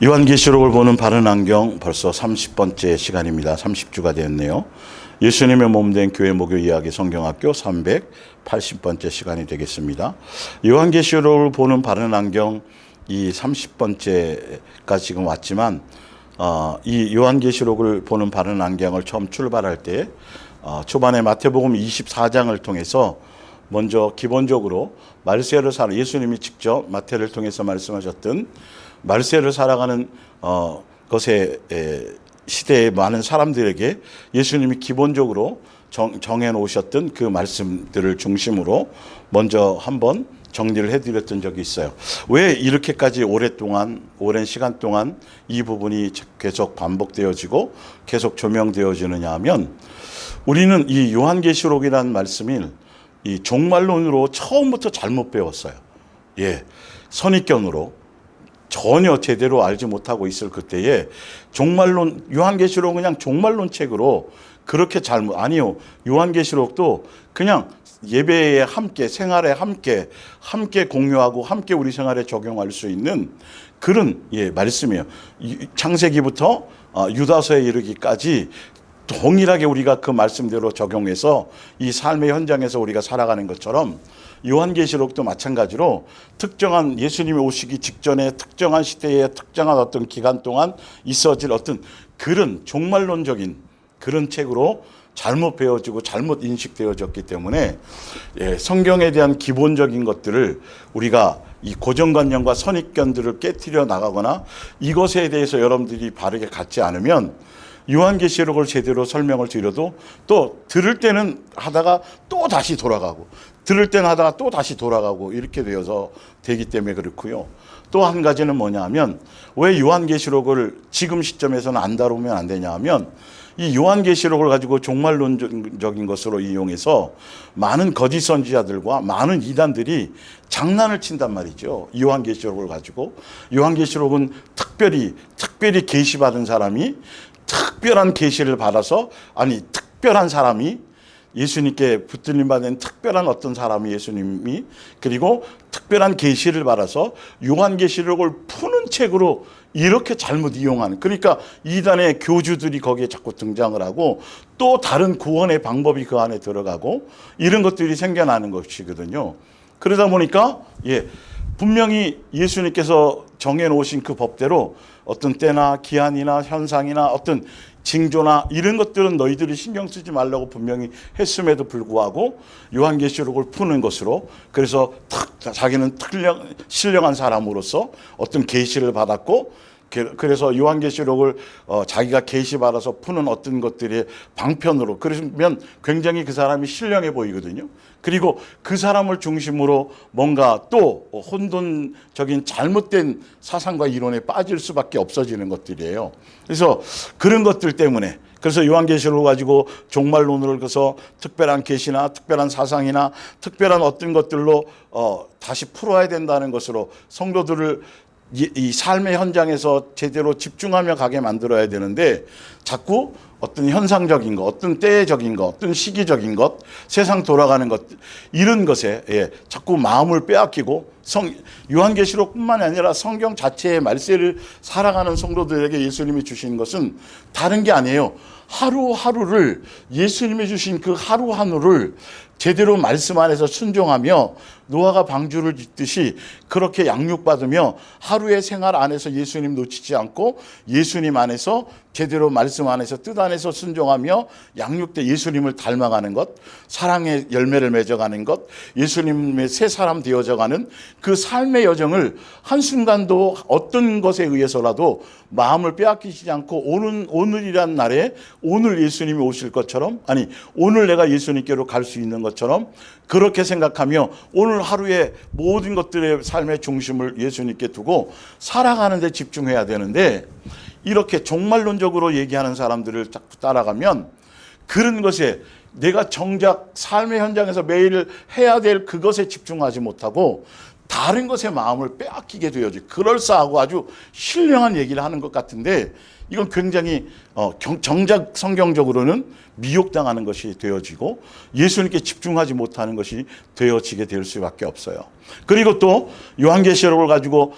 요한계시록을 보는 바른 안경 벌써 30번째 시간입니다. 30주가 되었네요. 예수님의 몸된 교회 목요 이야기 성경학교 380번째 시간이 되겠습니다. 요한계시록을 보는 바른 안경 이 30번째가 지금 왔지만 이 요한계시록을 보는 바른 안경을 처음 출발할 때 초반에 마태복음 24장을 통해서 먼저 기본적으로 말세를 살아 예수님이 직접 마태를 통해서 말씀하셨던 말세를 살아가는 것에 시대의 많은 사람들에게 예수님이 기본적으로 정해 놓으셨던 그 말씀들을 중심으로 먼저 한번 정리를 해드렸던 적이 있어요. 왜 이렇게까지 오랜 시간 동안 이 부분이 계속 반복되어지고 계속 조명되어지느냐 하면 우리는 이 요한계시록이라는 말씀이 이 종말론으로 처음부터 잘못 배웠어요. 선입견으로 전혀 제대로 알지 못하고 있을 그때에 종말론, 요한계시록은 그냥 종말론 책으로 그렇게 아니요. 요한계시록도 그냥 예배에 함께, 생활에 함께 공유하고 함께 우리 생활에 적용할 수 있는 그런 말씀이에요. 창세기부터 유다서에 이르기까지 동일하게 우리가 그 말씀대로 적용해서 이 삶의 현장에서 우리가 살아가는 것처럼 요한계시록도 마찬가지로 특정한 예수님이 오시기 직전에 특정한 시대에 특정한 어떤 기간 동안 있어질 어떤 그런 종말론적인 그런 책으로 잘못 배워지고 잘못 인식되어졌기 때문에 성경에 대한 기본적인 것들을 우리가 이 고정관념과 선입견들을 깨트려 나가거나 이것에 대해서 여러분들이 바르게 갖지 않으면 요한계시록을 제대로 설명을 드려도 또 들을 때는 하다가 또 다시 돌아가고 들을 때는 하다가 또 다시 돌아가고 이렇게 되어서 되기 때문에 그렇고요. 또 한 가지는 뭐냐 하면 왜 요한계시록을 지금 시점에서는 안 다루면 안 되냐 하면 이 요한계시록을 가지고 종말론적인 것으로 이용해서 많은 거짓 선지자들과 많은 이단들이 장난을 친단 말이죠. 요한계시록을 가지고 요한계시록은 특별히 계시받은 사람이 특별한 계시를 받아서 특별한 사람이 예수님께 붙들림 받은 특별한 어떤 사람이 예수님이 그리고 특별한 계시를 받아서 요한계시록을 푸는 책으로 이렇게 잘못 이용하는 그러니까 이단의 교주들이 거기에 자꾸 등장을 하고 또 다른 구원의 방법이 그 안에 들어가고 이런 것들이 생겨나는 것이거든요. 그러다 보니까 분명히 예수님께서 정해놓으신 그 법대로 어떤 때나 기한이나 현상이나 어떤 징조나 이런 것들은 너희들이 신경 쓰지 말라고 분명히 했음에도 불구하고 요한계시록을 푸는 것으로 그래서 자기는 신령한 사람으로서 어떤 계시를 받았고 그래서 요한계시록을 자기가 계시받아서 푸는 어떤 것들의 방편으로 그러면 굉장히 그 사람이 신령해 보이거든요. 그리고 그 사람을 중심으로 뭔가 또 혼돈적인 잘못된 사상과 이론에 빠질 수밖에 없어지는 것들이에요. 그래서 그런 것들 때문에 그래서 요한계시록을 가지고 종말론을 그래서 특별한 계시나 특별한 사상이나 특별한 어떤 것들로 다시 풀어야 된다는 것으로 성도들을 이 삶의 현장에서 제대로 집중하며 가게 만들어야 되는데 자꾸 어떤 현상적인 것, 어떤 때적인 것, 어떤 시기적인 것, 세상 돌아가는 것 이런 것에 자꾸 마음을 빼앗기고 요한계시록뿐만 아니라 성경 자체의 말세를 살아가는 성도들에게 예수님이 주신 것은 다른 게 아니에요. 하루하루를 예수님이 주신 그 하루하루를 제대로 말씀 안에서 순종하며 노아가 방주를 짓듯이 그렇게 양육받으며 하루의 생활 안에서 예수님 놓치지 않고 예수님 안에서 제대로 말씀 안에서 뜻 안에서 순종하며 양육돼 예수님을 닮아가는 것, 사랑의 열매를 맺어가는 것, 예수님의 새 사람 되어져가는 그 삶의 여정을 한순간도 어떤 것에 의해서라도 마음을 빼앗기지 않고 오늘이란 날에 오늘 예수님이 오실 것처럼 오늘 내가 예수님께로 갈 수 있는 것처럼 그렇게 생각하며 오늘 하루의 모든 것들의 삶의 중심을 예수님께 두고 살아가는 데 집중해야 되는데 이렇게 종말론적으로 얘기하는 사람들을 자꾸 따라가면 그런 것에 내가 정작 삶의 현장에서 매일 해야 될 그것에 집중하지 못하고 다른 것에 마음을 빼앗기게 되어지 그럴싸하고 아주 신령한 얘기를 하는 것 같은데 이건 굉장히 정작 성경적으로는 미혹당하는 것이 되어지고 예수님께 집중하지 못하는 것이 되어지게 될 수밖에 없어요. 그리고 또 요한계시록을 가지고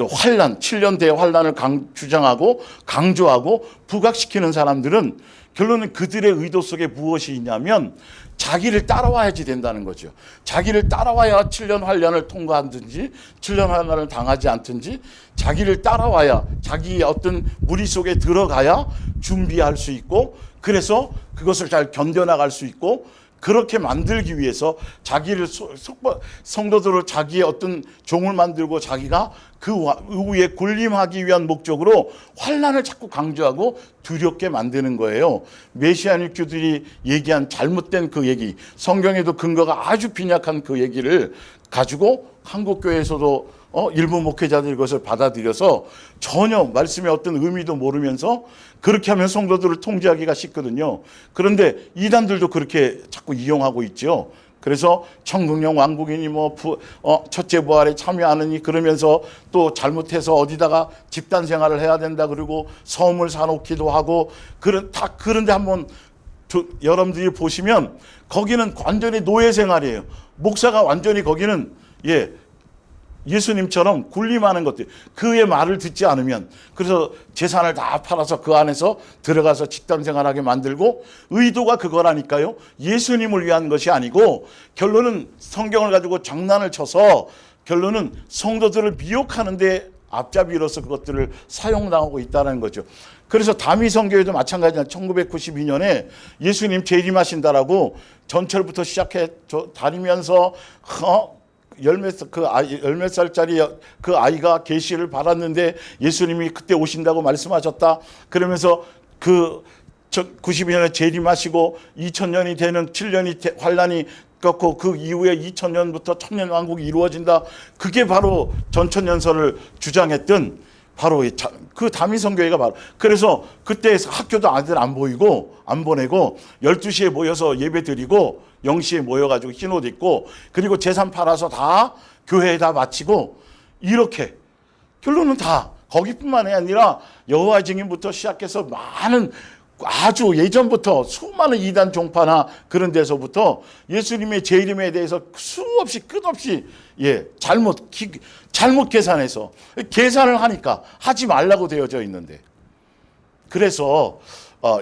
환란, 7년 환란을 주장하고 강조하고 부각시키는 사람들은 결론은 그들의 의도 속에 무엇이 있냐면 자기를 따라와야지 된다는 거죠. 자기를 따라와야 7년 환란을 통과하든지 7년 환란을 당하지 않든지 자기를 따라와야 자기의 어떤 무리 속에 들어가야 준비할 수 있고 그래서 그것을 잘 견뎌나갈 수 있고 그렇게 만들기 위해서 자기를 성도들을 자기의 어떤 종을 만들고 자기가 그 위에 군림하기 위한 목적으로 환란을 자꾸 강조하고 두렵게 만드는 거예요. 메시아nik주들이 얘기한 잘못된 그 얘기, 성경에도 근거가 아주 빈약한 그 얘기를 가지고 한국 교회에서도 일부 목회자들이 그것을 받아들여서 전혀 말씀의 어떤 의미도 모르면서 그렇게 하면 성도들을 통제하기가 쉽거든요. 그런데 이단들도 그렇게 자꾸 이용하고 있죠. 그래서 청국령 왕국이니 첫째 부활에 참여하느니 그러면서 또 잘못해서 어디다가 집단 생활을 해야 된다 그러고 섬을 사놓기도 하고 그런데 한번 여러분들이 보시면 거기는 완전히 노예 생활이에요. 목사가 완전히 거기는 예수님처럼 군림하는 것들, 그의 말을 듣지 않으면 그래서 재산을 다 팔아서 그 안에서 들어가서 집단 생활하게 만들고 의도가 그거라니까요. 예수님을 위한 것이 아니고 결론은 성경을 가지고 장난을 쳐서 결론은 성도들을 미혹하는 데 앞잡이로서 그것들을 사용당하고 있다는 거죠. 그래서 다미성교회도 마찬가지야. 1992년에 예수님 재림하신다라고 전철부터 시작해 다니면서 10몇 살짜리 그 아이가 계시를 받았는데 예수님이 그때 오신다고 말씀하셨다. 그러면서 그 92년에 재림하시고 2000년이 되는 7년이 환란이 꺾고 그 이후에 2000년부터 천년왕국이 이루어진다. 그게 바로 전천년설을 주장했던 바로 그 다미성교회가 바로 그래서 그때 학교도 아들 안 보이고 안 보내고 12시에 모여서 예배 드리고 0시에 모여가지고 흰옷 입고 그리고 재산 팔아서 다 교회에 다 바치고 이렇게 결론은 다 거기뿐만이 아니라 여호와 증인부터 시작해서 많은 아주 예전부터 수많은 이단 종파나 그런 데서부터 예수님의 재림에 대해서 수없이 끝없이 잘못 계산해서 계산을 하니까 하지 말라고 되어져 있는데 그래서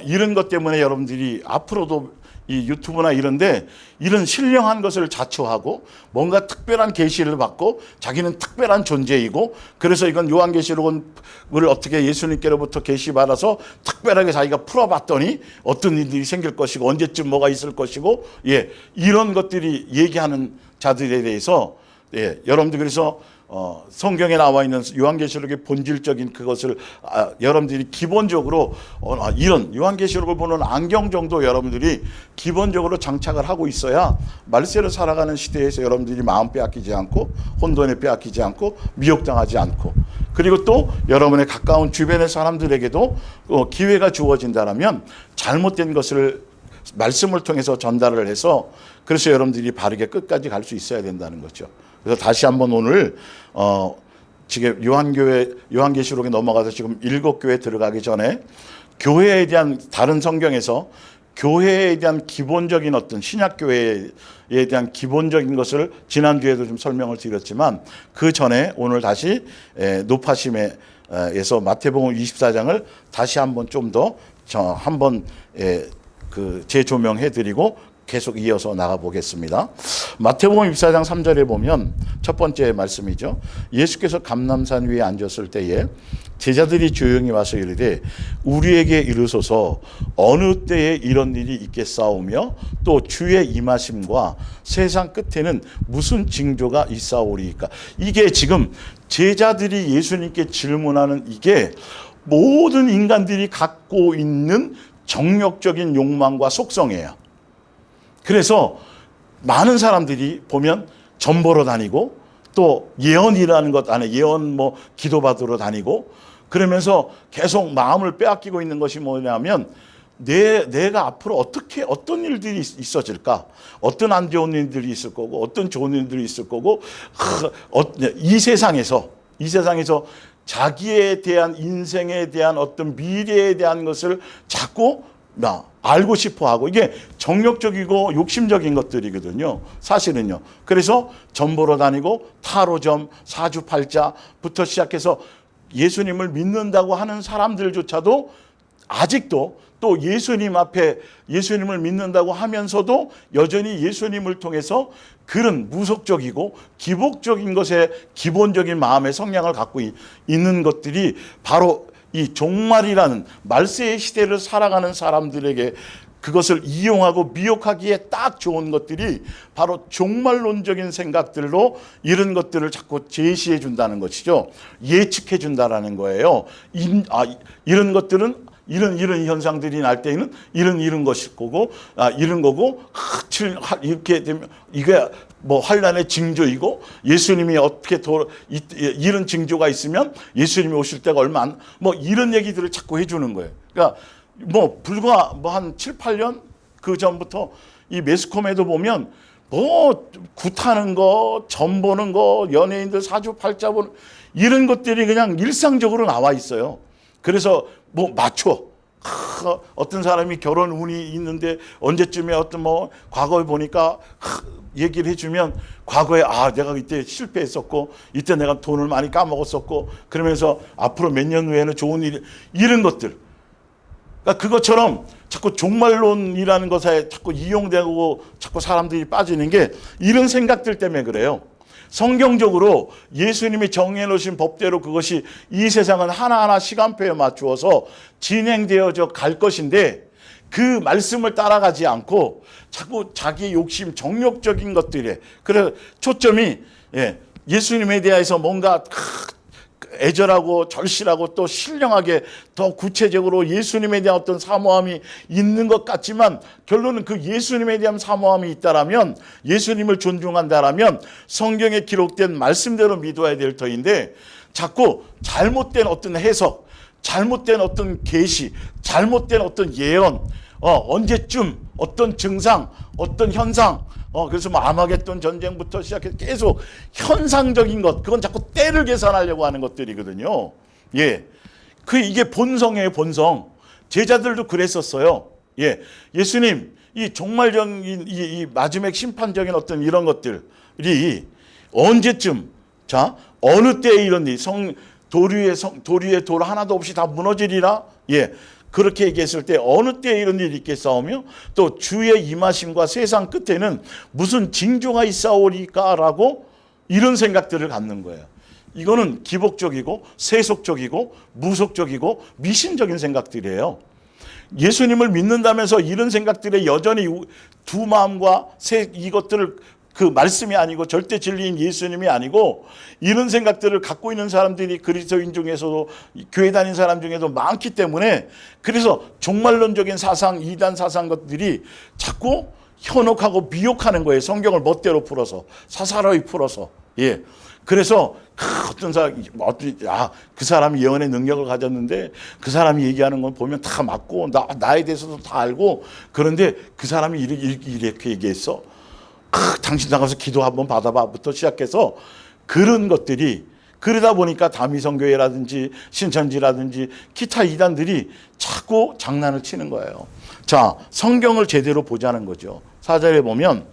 이런 것 때문에 여러분들이 앞으로도 이 유튜브나 이런데 이런 신령한 것을 자초하고 뭔가 특별한 계시를 받고 자기는 특별한 존재이고 그래서 이건 요한계시록을 어떻게 예수님께로부터 계시받아서 특별하게 자기가 풀어봤더니 어떤 일들이 생길 것이고 언제쯤 뭐가 있을 것이고 이런 것들이 얘기하는 자들에 대해서 여러분들 그래서 성경에 나와 있는 요한계시록의 본질적인 그것을 여러분들이 기본적으로 이런 요한계시록을 보는 안경 정도 여러분들이 기본적으로 장착을 하고 있어야 말세로 살아가는 시대에서 여러분들이 마음 빼앗기지 않고 혼돈에 빼앗기지 않고 미혹당하지 않고 그리고 또 여러분의 가까운 주변의 사람들에게도 기회가 주어진다면 잘못된 것을 말씀을 통해서 전달을 해서 그래서 여러분들이 바르게 끝까지 갈 수 있어야 된다는 거죠. 그래서 다시 한번 오늘 지금 요한계시록에 넘어가서 지금 7교회 들어가기 전에 교회에 대한 다른 성경에서 교회에 대한 기본적인 어떤 신약교회에 대한 기본적인 것을 지난주에도 좀 설명을 드렸지만 그 전에 오늘 다시 노파심에서 마태복음 24장을 다시 한번 좀 더 한번 재조명해 드리고 계속 이어서 나가보겠습니다. 마태복음 24장 3절에 보면 첫 번째 말씀이죠. 예수께서 감람산 위에 앉았을 때에 제자들이 조용히 와서 이르되 우리에게 이르소서 어느 때에 이런 일이 있겠사오며 또 주의 임하심과 세상 끝에는 무슨 징조가 있사오리이까. 이게 지금 제자들이 예수님께 질문하는 이게 모든 인간들이 갖고 있는 정력적인 욕망과 속성이에요. 그래서 많은 사람들이 보면 점 보러 다니고 또 예언이라는 것 안에 예언 기도받으러 다니고 그러면서 계속 마음을 빼앗기고 있는 것이 뭐냐면 내가 앞으로 어떤 일들이 있어질까? 어떤 안 좋은 일들이 있을 거고 어떤 좋은 일들이 있을 거고 이 세상에서 자기에 대한 인생에 대한 어떤 미래에 대한 것을 자꾸 알고 싶어 하고, 이게 정욕적이고 욕심적인 것들이거든요. 사실은요. 그래서 점 보러 다니고 타로점, 사주팔자부터 시작해서 예수님을 믿는다고 하는 사람들조차도 아직도 또 예수님 앞에 예수님을 믿는다고 하면서도 여전히 예수님을 통해서 그런 무속적이고 기복적인 것에 기본적인 마음의 성향을 갖고 있는 것들이 바로 이 종말이라는 말세의 시대를 살아가는 사람들에게 그것을 이용하고 미혹하기에 딱 좋은 것들이 바로 종말론적인 생각들로 이런 것들을 자꾸 제시해 준다는 것이죠. 예측해 준다라는 거예요. 이런 것들은 이런 현상들이 날 때에는 이런 것일 거고, 이런 거고, 이렇게 되면 이게 뭐 환란의 징조이고, 예수님이 어떻게 이런 징조가 있으면 예수님이 오실 때가 얼마 안, 뭐 이런 얘기들을 자꾸 해주는 거예요. 그러니까 뭐 불과 뭐 한 7, 8년 그 전부터 이 매스컴에도 보면 뭐 굿하는 거, 점 보는 거, 연예인들 사주팔자 보는 이런 것들이 그냥 일상적으로 나와 있어요. 그래서 뭐 맞춰. 어떤 사람이 결혼 운이 있는데 언제쯤에 어떤 뭐 과거에 보니까 얘기를 해주면 과거에 내가 이때 실패했었고 이때 내가 돈을 많이 까먹었었고 그러면서 앞으로 몇 년 후에는 좋은 일 이런 것들. 그러니까 그것처럼 자꾸 종말론이라는 것에 자꾸 이용되고 자꾸 사람들이 빠지는 게 이런 생각들 때문에 그래요. 성경적으로 예수님이 정해놓으신 법대로 그것이 이 세상은 하나하나 시간표에 맞추어서 진행되어져 갈 것인데 그 말씀을 따라가지 않고 자꾸 자기 욕심, 정욕적인 것들에 그래서 초점이 예수님에 대해서 뭔가 애절하고 절실하고 또 신령하게 더 구체적으로 예수님에 대한 어떤 사모함이 있는 것 같지만 결론은 그 예수님에 대한 사모함이 있다라면 예수님을 존중한다라면 성경에 기록된 말씀대로 믿어야 될 터인데 자꾸 잘못된 어떤 해석, 잘못된 어떤 계시, 잘못된 어떤 예언, 언제쯤 어떤 증상, 어떤 현상, 그래서 뭐 아마겟돈 전쟁부터 시작해서 계속 현상적인 것, 그건 자꾸 때를 계산하려고 하는 것들이거든요. 이게 본성이에요, 본성. 제자들도 그랬었어요. 예수님, 이 종말적인, 이 마지막 심판적인 어떤 이런 것들이 언제쯤, 어느 때에 이런 일, 도리에 돌 하나도 없이 다 무너지리라? 그렇게 얘기했을 때 어느 때에 이런 일이 있겠사오며 또 주의 임하심과 세상 끝에는 무슨 징조가 있사오리까라고 이런 생각들을 갖는 거예요. 이거는 기복적이고 세속적이고 무속적이고 미신적인 생각들이에요. 예수님을 믿는다면서 이런 생각들에 여전히 두 마음과 이것들을 그 말씀이 아니고 절대 진리인 예수님이 아니고 이런 생각들을 갖고 있는 사람들이 그리스도인 중에서도 교회 다닌 사람 중에도 많기 때문에 그래서 종말론적인 사상, 이단 사상 것들이 자꾸 현혹하고 미혹하는 거예요. 성경을 멋대로 풀어서 사사로이 풀어서. 그래서 어떤 사람, 그 사람이 예언의 능력을 가졌는데 그 사람이 얘기하는 건 보면 다 맞고 나에 대해서도 다 알고 그런데 그 사람이 이렇게 얘기했어. 당신 나가서 기도 한번 받아봐부터 시작해서 그런 것들이 그러다 보니까 다미성교회라든지 신천지라든지 기타 이단들이 자꾸 장난을 치는 거예요. 자, 성경을 제대로 보자는 거죠. 4절에 보면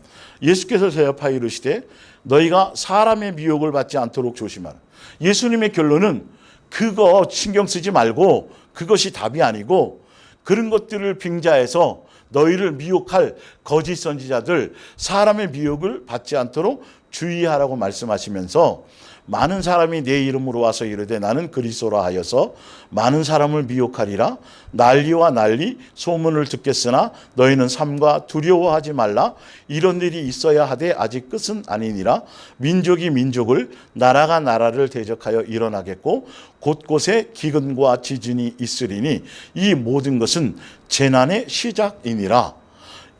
예수께서 대답하여 이르시되 너희가 사람의 미혹을 받지 않도록 조심하라. 예수님의 결론은 그거 신경 쓰지 말고 그것이 답이 아니고 그런 것들을 빙자해서 너희를 미혹할 거짓 선지자들 사람의 미혹을 받지 않도록 주의하라고 말씀하시면서 많은 사람이 내 이름으로 와서 이르되 나는 그리스도라 하여서 많은 사람을 미혹하리라. 난리와 난리 소문을 듣겠으나 너희는 삼가 두려워하지 말라. 이런 일이 있어야 하되 아직 끝은 아니니라. 민족이 민족을 나라가 나라를 대적하여 일어나겠고 곳곳에 기근과 지진이 있으리니 이 모든 것은 재난의 시작이니라.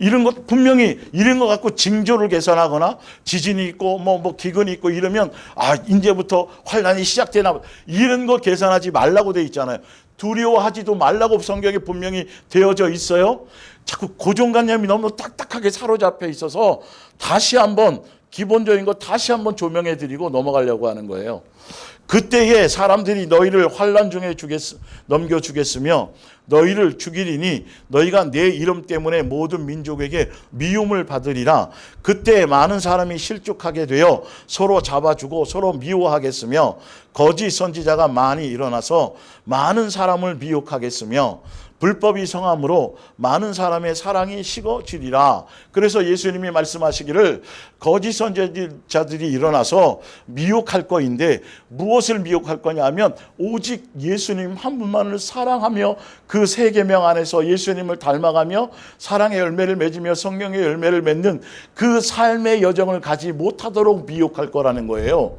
이런 것 분명히 이런 거 갖고 징조를 계산하거나 지진이 있고 뭐 기근이 있고 이러면 이제부터 환란이 시작되나 이런 거 계산하지 말라고 돼 있잖아요. 두려워하지도 말라고 성경에 분명히 되어져 있어요. 자꾸 고정관념이 너무 딱딱하게 사로잡혀 있어서 다시 한번 기본적인 거 다시 한번 조명해 드리고 넘어가려고 하는 거예요. 그때에 사람들이 너희를 환난 중에 넘겨주겠으며 너희를 죽이리니 너희가 내 이름 때문에 모든 민족에게 미움을 받으리라. 그때 많은 사람이 실족하게 되어 서로 잡아주고 서로 미워하겠으며 거짓 선지자가 많이 일어나서 많은 사람을 미혹하겠으며 불법이 성함으로 많은 사람의 사랑이 식어지리라. 그래서 예수님이 말씀하시기를 거짓 선지자들이 일어나서 미혹할 거인데 무엇을 미혹할 거냐면 오직 예수님 한 분만을 사랑하며 그 세 계명 안에서 예수님을 닮아가며 사랑의 열매를 맺으며 성령의 열매를 맺는 그 삶의 여정을 가지 못하도록 미혹할 거라는 거예요.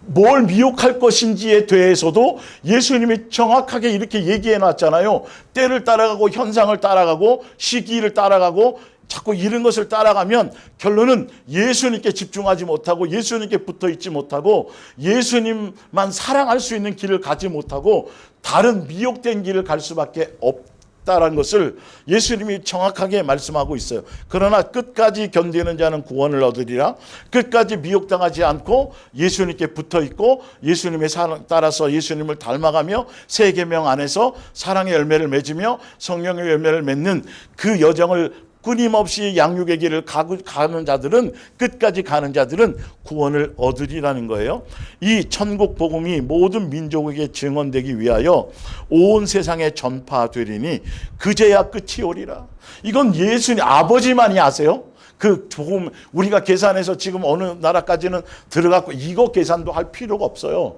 뭘 미혹할 것인지에 대해서도 예수님이 정확하게 이렇게 얘기해 놨잖아요. 때를 따라가고 현상을 따라가고 시기를 따라가고 자꾸 이런 것을 따라가면 결론은 예수님께 집중하지 못하고 예수님께 붙어 있지 못하고 예수님만 사랑할 수 있는 길을 가지 못하고 다른 미혹된 길을 갈 수밖에 없다라는 것을 예수님이 정확하게 말씀하고 있어요. 그러나 끝까지 견디는 자는 구원을 얻으리라. 끝까지 미혹당하지 않고 예수님께 붙어 있고 예수님의 사랑 따라서 예수님을 닮아가며 세 계명 안에서 사랑의 열매를 맺으며 성령의 열매를 맺는 그 여정을 끊임없이 양육의 길을 가는 자들은 끝까지 가는 자들은 구원을 얻으리라는 거예요. 이 천국 복음이 모든 민족에게 증언되기 위하여 온 세상에 전파되리니 그제야 끝이 오리라. 이건 예수님 아버지만이 아세요. 그 복음 우리가 계산해서 지금 어느 나라까지는 들어갔고 이거 계산도 할 필요가 없어요.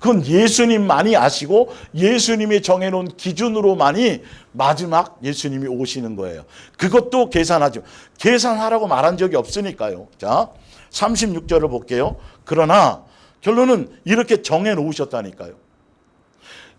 그건 예수님만이 아시고 예수님이 정해놓은 기준으로만이 마지막 예수님이 오시는 거예요. 그것도 계산하라고 말한 적이 없으니까요. 자, 36절을 볼게요. 그러나 결론은 이렇게 정해놓으셨다니까요.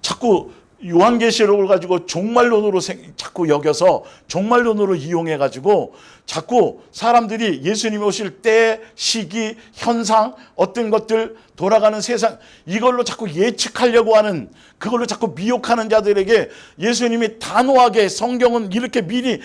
자꾸 요한계시록을 가지고 종말론으로 자꾸 여겨서 종말론으로 이용해가지고 자꾸 사람들이 예수님이 오실 때, 시기, 현상, 어떤 것들, 돌아가는 세상 이걸로 자꾸 예측하려고 하는 그걸로 자꾸 미혹하는 자들에게 예수님이 단호하게 성경은 이렇게 미리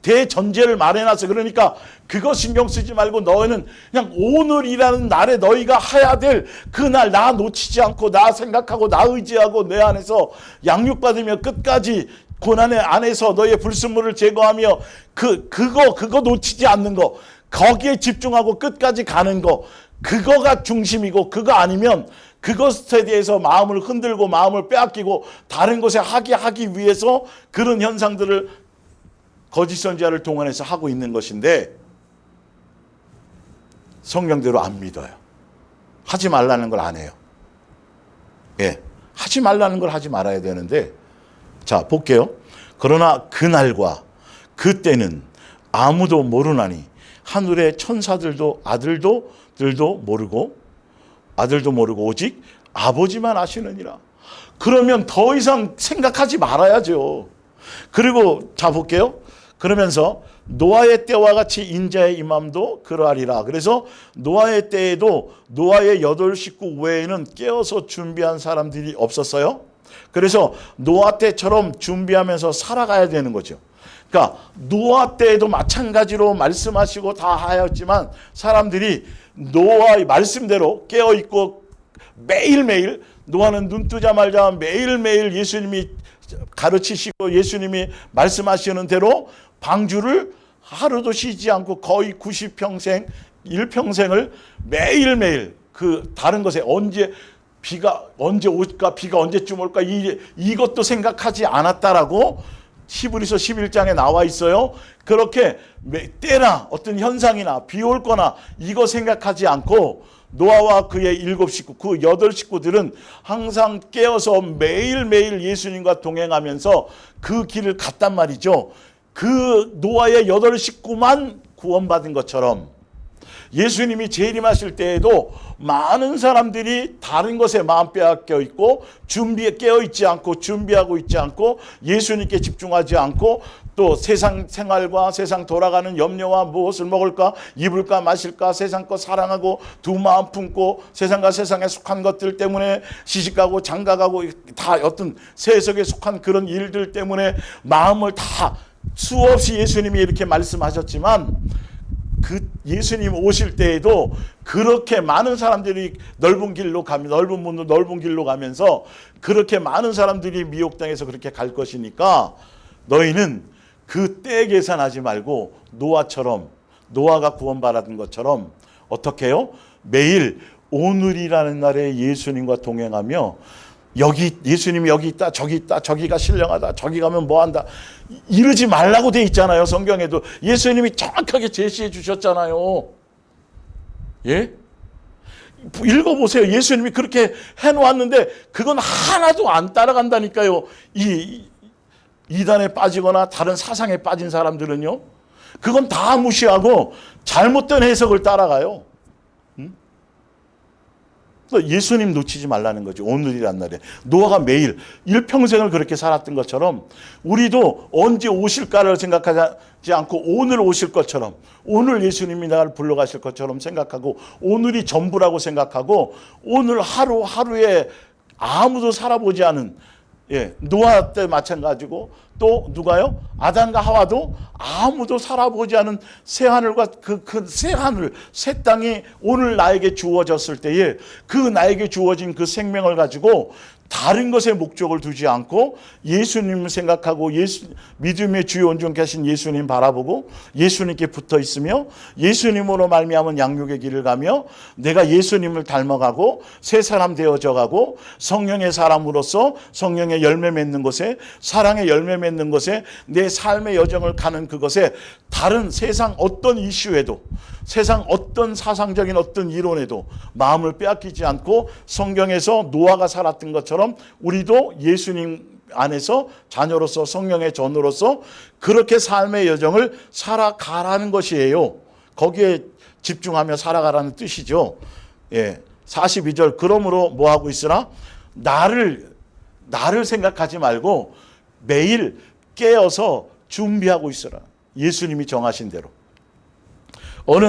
대전제를 마련해서 그러니까 그거 신경 쓰지 말고 너희는 그냥 오늘이라는 날에 너희가 해야 될 그날 나 놓치지 않고 나 생각하고 나 의지하고 내 안에서 양육받으며 끝까지 고난의 안에서 너희의 불순물을 제거하며 그거 놓치지 않는 거 거기에 집중하고 끝까지 가는 거 그거가 중심이고 그거 아니면 그것에 대해서 마음을 흔들고 마음을 빼앗기고 다른 것에 하기 위해서 그런 현상들을 거짓 선지자를 동원해서 하고 있는 것인데 성경대로 안 믿어요. 하지 말라는 걸 안 해요. 예, 하지 말라는 걸 하지 말아야 되는데 자 볼게요. 그러나 그날과 그때는 아무도 모르나니 하늘의 천사들도 아들도 모르고 오직 아버지만 아시느니라. 그러면 더 이상 생각하지 말아야죠. 그리고 자 볼게요. 그러면서 노아의 때와 같이 인자의 임함도 그러하리라. 그래서 노아의 때에도 노아의 8 식구 외에는 깨어서 준비한 사람들이 없었어요. 그래서 노아 때처럼 준비하면서 살아가야 되는 거죠. 그러니까 노아 때에도 마찬가지로 말씀하시고 다 하였지만 사람들이 노아의 말씀대로 깨어있고 매일매일 노아는 눈 뜨자마자 매일매일 예수님이 가르치시고 예수님이 말씀하시는 대로 방주를 하루도 쉬지 않고 거의 90평생, 일평생을 매일매일 그 다른 것에 비가 언제 올까, 비가 언제쯤 올까 이것도 생각하지 않았다라고 히브리서 11장에 나와 있어요. 그렇게 때나 어떤 현상이나 비 올 거나 이거 생각하지 않고 노아와 그의 7 식구, 그 8 식구들은 항상 깨어서 매일매일 예수님과 동행하면서 그 길을 갔단 말이죠. 그 노아의 8 식구만 구원받은 것처럼 예수님이 재림하실 때에도 많은 사람들이 다른 것에 마음 빼앗겨 있고 깨어있지 않고 준비하고 있지 않고 예수님께 집중하지 않고 또 세상 생활과 세상 돌아가는 염려와 무엇을 먹을까 입을까 마실까 세상 것 사랑하고 두 마음 품고 세상과 세상에 속한 것들 때문에 시집가고 장가가고 다 어떤 세속에 속한 그런 일들 때문에 마음을 다 수없이 예수님이 이렇게 말씀하셨지만 그 예수님 오실 때에도 그렇게 많은 사람들이 넓은 문도 넓은 길로 가면서 그렇게 많은 사람들이 미혹당해서 그렇게 갈 것이니까 너희는 그 때 계산하지 말고 노아가 구원받은 것처럼 어떻게 해요? 매일 오늘이라는 날에 예수님과 동행하며 여기 예수님이 여기 있다 저기 있다 저기가 신령하다 저기 가면 뭐한다 이러지 말라고 돼 있잖아요. 성경에도 예수님이 정확하게 제시해 주셨잖아요. 예? 읽어보세요. 예수님이 그렇게 해놓았는데 그건 하나도 안 따라간다니까요. 이 이단에 빠지거나 다른 사상에 빠진 사람들은요, 그건 다 무시하고 잘못된 해석을 따라가요. 예수님 놓치지 말라는 거죠. 오늘이란 날에. 노아가 매일 일평생을 그렇게 살았던 것처럼 우리도 언제 오실까를 생각하지 않고 오늘 오실 것처럼, 오늘 예수님이 나를 불러가실 것처럼 생각하고 오늘이 전부라고 생각하고 오늘 하루하루에 아무도 살아보지 않은, 노아 때 마찬가지고 또 누가요? 아담과 하와도 아무도 살아보지 않은 새 하늘과 그 새 하늘, 새 땅이 오늘 나에게 주어졌을 때에 그 나에게 주어진 그 생명을 가지고 다른 것에 목적을 두지 않고 예수님을 생각하고 믿음의 주요 온전 계신 예수님 바라보고 예수님께 붙어 있으며 예수님으로 말미암은 양육의 길을 가며 내가 예수님을 닮아가고 새 사람 되어져 가고 성령의 사람으로서 성령의 열매 맺는 곳에, 사랑의 열매 맺는 곳에, 내 삶의 여정을 가는 그것에 다른 세상 어떤 이슈에도, 세상 어떤 사상적인 어떤 이론에도 마음을 빼앗기지 않고 성경에서 노아가 살았던 것처럼 우리도 예수님 안에서 자녀로서 성령의 전우로서 그렇게 삶의 여정을 살아가라는 것이에요. 거기에 집중하며 살아가라는 뜻이죠. 42절 그러므로 뭐하고 있으나 나를 생각하지 말고 매일 깨어서 준비하고 있으라. 예수님이 정하신 대로. 어느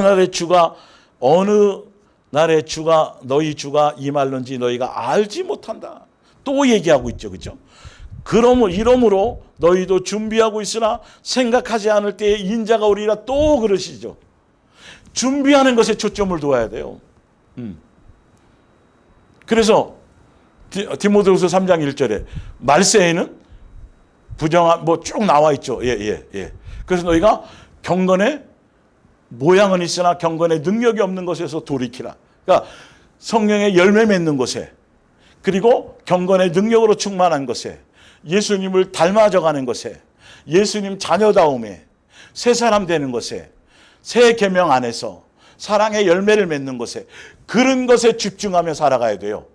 날에 주가 너희 주가 임할는지 너희가 알지 못한다. 또 얘기하고 있죠. 그죠? 이러므로 너희도 준비하고 있으나 생각하지 않을 때에 인자가 오리라 또 그러시죠. 준비하는 것에 초점을 두어야 돼요. 그래서 디모데후서 3장 1절에 말세에는 부정한 쭉 나와 있죠. 그래서 너희가 경건의 모양은 있으나 경건의 능력이 없는 것에서 돌이키라. 그러니까 성령의 열매 맺는 것에, 그리고 경건의 능력으로 충만한 것에, 예수님을 닮아져가는 것에, 예수님 자녀다움에, 새 사람 되는 것에, 새 계명 안에서 사랑의 열매를 맺는 것에, 그런 것에 집중하며 살아가야 돼요.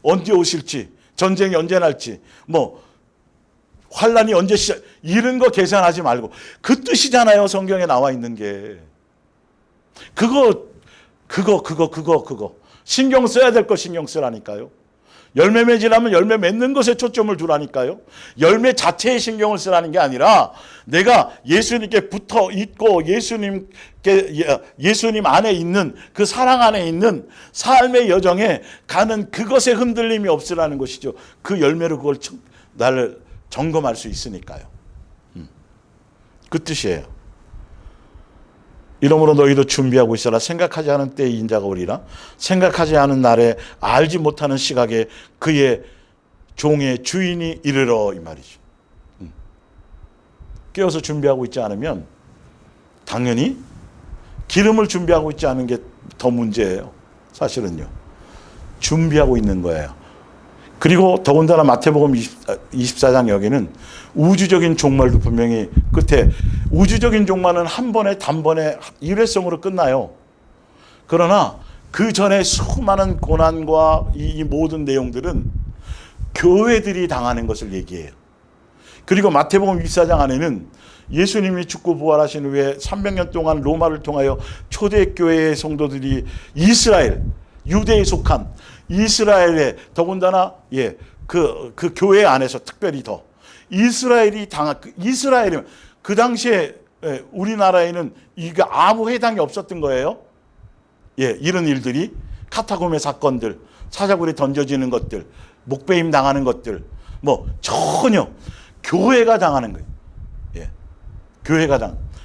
언제 오실지, 전쟁이 언제 날지, 환란이 언제 이런 거 계산하지 말고, 그 뜻이잖아요. 성경에 나와 있는 게. 그거 신경 써야 될 거 신경 쓰라니까요. 열매 맺으려면 열매 맺는 것에 초점을 두라니까요. 열매 자체에 신경을 쓰라는 게 아니라 내가 예수님께 붙어 있고 예수님 안에 있는 그 사랑 안에 있는 삶의 여정에 가는 그것에 흔들림이 없으라는 것이죠. 그 열매로 그걸 나를 점검할 수 있으니까요. 그 뜻이에요. 이러므로 너희도 준비하고 있어라. 생각하지 않은 때에 인자가 오리라. 생각하지 않은 날에 알지 못하는 시각에 그의 종의 주인이 이르러, 이 말이죠. 깨어서 준비하고 있지 않으면 당연히 기름을 준비하고 있지 않은 게 더 문제예요. 사실은요. 준비하고 있는 거예요. 그리고 더군다나 마태복음 24장 여기는 우주적인 종말도 분명히 끝에, 우주적인 종말은 한 번에 단번에 일회성으로 끝나요. 그러나 그 전에 수많은 고난과 이 모든 내용들은 교회들이 당하는 것을 얘기해요. 그리고 마태복음 24장 안에는 예수님이 죽고 부활하신 후에 300년 동안 로마를 통하여 초대교회의 성도들이 이스라엘, 유대에 속한 이스라엘에, 더군다나 그 교회 안에서 특별히 더 이스라엘이면 그 당시에 우리나라에는 이게 아무 해당이 없었던 거예요. 이런 일들이, 카타콤의 사건들, 사자굴에 던져지는 것들, 목베임 당하는 것들, 전혀 교회가 당하는 거예요. 교회가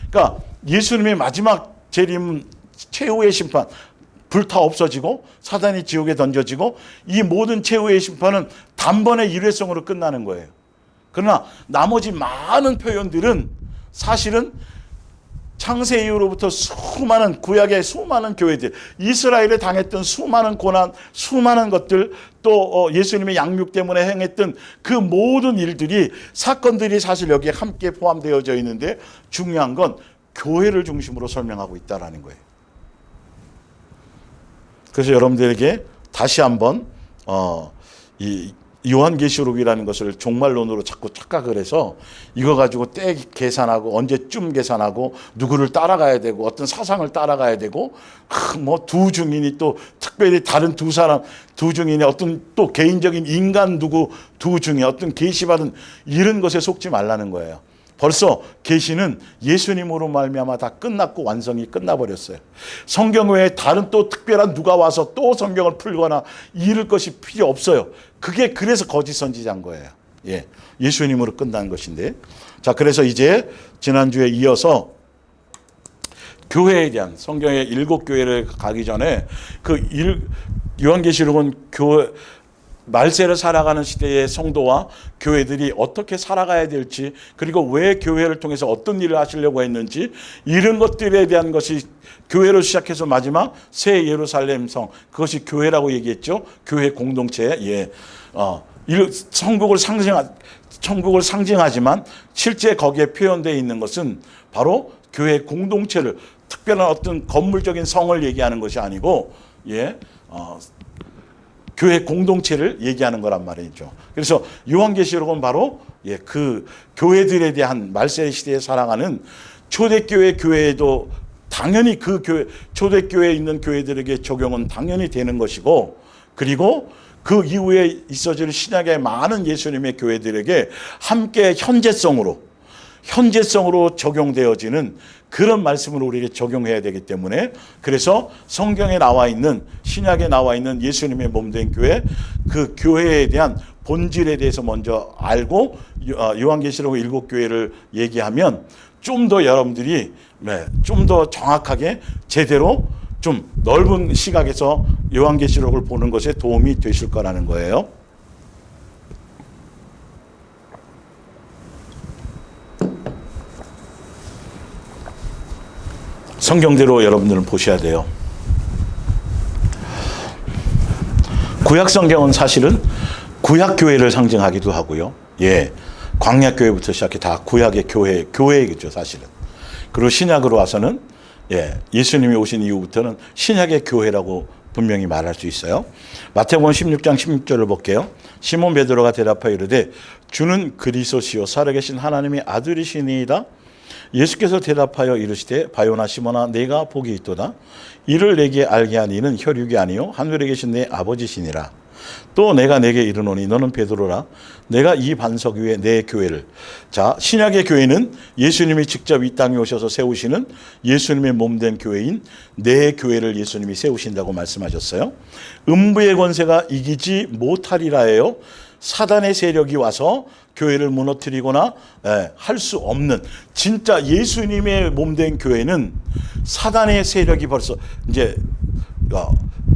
그러니까 예수님의 마지막 재림 최후의 심판, 불타 없어지고 사단이 지옥에 던져지고 이 모든 최후의 심판은 단번에 일회성으로 끝나는 거예요. 그러나 나머지 많은 표현들은 사실은 창세 이후로부터 수많은 구약의 수많은 교회들, 이스라엘에 당했던 수많은 고난, 수많은 것들, 또 예수님의 양육 때문에 행했던 그 모든 일들이, 사건들이 사실 여기에 함께 포함되어져 있는데, 중요한 건 교회를 중심으로 설명하고 있다는 거예요. 그래서 여러분들에게 다시 한번 이 요한계시록이라는 것을 종말론으로 자꾸 착각을 해서 이거 가지고 때 계산하고 언제쯤 계산하고 누구를 따라가야 되고 어떤 사상을 따라가야 되고 뭐 두 증인이 또 특별히 다른 두 증인이 어떤 또 개인적인 인간 누구 두 증인 어떤 계시받은 이런 것에 속지 말라는 거예요. 벌써 계시는 예수님으로 말미암아 다 끝났고 완성이 끝나버렸어요. 성경 외에 다른 또 특별한 누가 와서 또 성경을 풀거나 이럴 것이 필요 없어요. 그게 그래서 거짓 선지자인 거예요. 예, 예수님으로 끝난 것인데. 자, 그래서 이제 지난주에 이어서 교회에 대한, 성경의 7교회를 가기 전에 요한계시록은 말세를 살아가는 시대의 성도와 교회들이 어떻게 살아가야 될지, 그리고 왜 교회를 통해서 어떤 일을 하시려고 했는지, 이런 것들에 대한 것이 교회로 시작해서 마지막 새 예루살렘 성, 그것이 교회라고 얘기했죠. 교회 공동체. 예. 천국을 상징하지만 실제 거기에 표현되어 있는 것은 바로 교회 공동체를, 특별한 어떤 건물적인 성을 얘기하는 것이 아니고, 예. 교회 공동체를 얘기하는 거란 말이죠. 그래서 요한계시록은 바로 그 교회들에 대한 말세 시대에 살아가는 초대교회 교회도 당연히 그 교회, 초대교회에 있는 교회들에게 적용은 당연히 되는 것이고, 그리고 그 이후에 있어질 신약의 많은 예수님의 교회들에게 함께 현재성으로 적용되어지는 그런 말씀을 우리에게 적용해야 되기 때문에, 그래서 성경에 나와 있는, 신약에 나와 있는 예수님의 몸된 교회, 그 교회에 대한 본질에 대해서 먼저 알고 요한계시록 7교회를 얘기하면 좀 더 여러분들이 좀 더 정확하게 제대로 좀 넓은 시각에서 요한계시록을 보는 것에 도움이 되실 거라는 거예요. 성경대로 여러분들은 보셔야 돼요. 구약 성경은 사실은 구약 교회를 상징하기도 하고요. 예, 광야 교회부터 시작해 다 구약의 교회이겠죠, 사실은. 그리고 신약으로 와서는 예수님이 오신 이후부터는 신약의 교회라고 분명히 말할 수 있어요. 마태복음 16장 16절을 볼게요. 시몬 베드로가 대답하여 이르되 주는 그리스도시요 살아계신 하나님의 아들이시니이다. 예수께서 대답하여 이르시되 바요나 시몬아 내가 복이 있도다. 이를 내게 알게 한 이는 혈육이 아니요 하늘에 계신 내 아버지시니라. 또 내가 내게 이르노니 너는 베드로라. 내가 이 반석 위에 내 교회를. 자, 신약의 교회는 예수님이 직접 이 땅에 오셔서 세우시는 예수님의 몸된 교회인 내 교회를 예수님이 세우신다고 말씀하셨어요. 음부의 권세가 이기지 못하리라예요. 사단의 세력이 와서 교회를 무너뜨리거나 할 수 없는, 진짜 예수님의 몸된 교회는 사단의 세력이 벌써 이제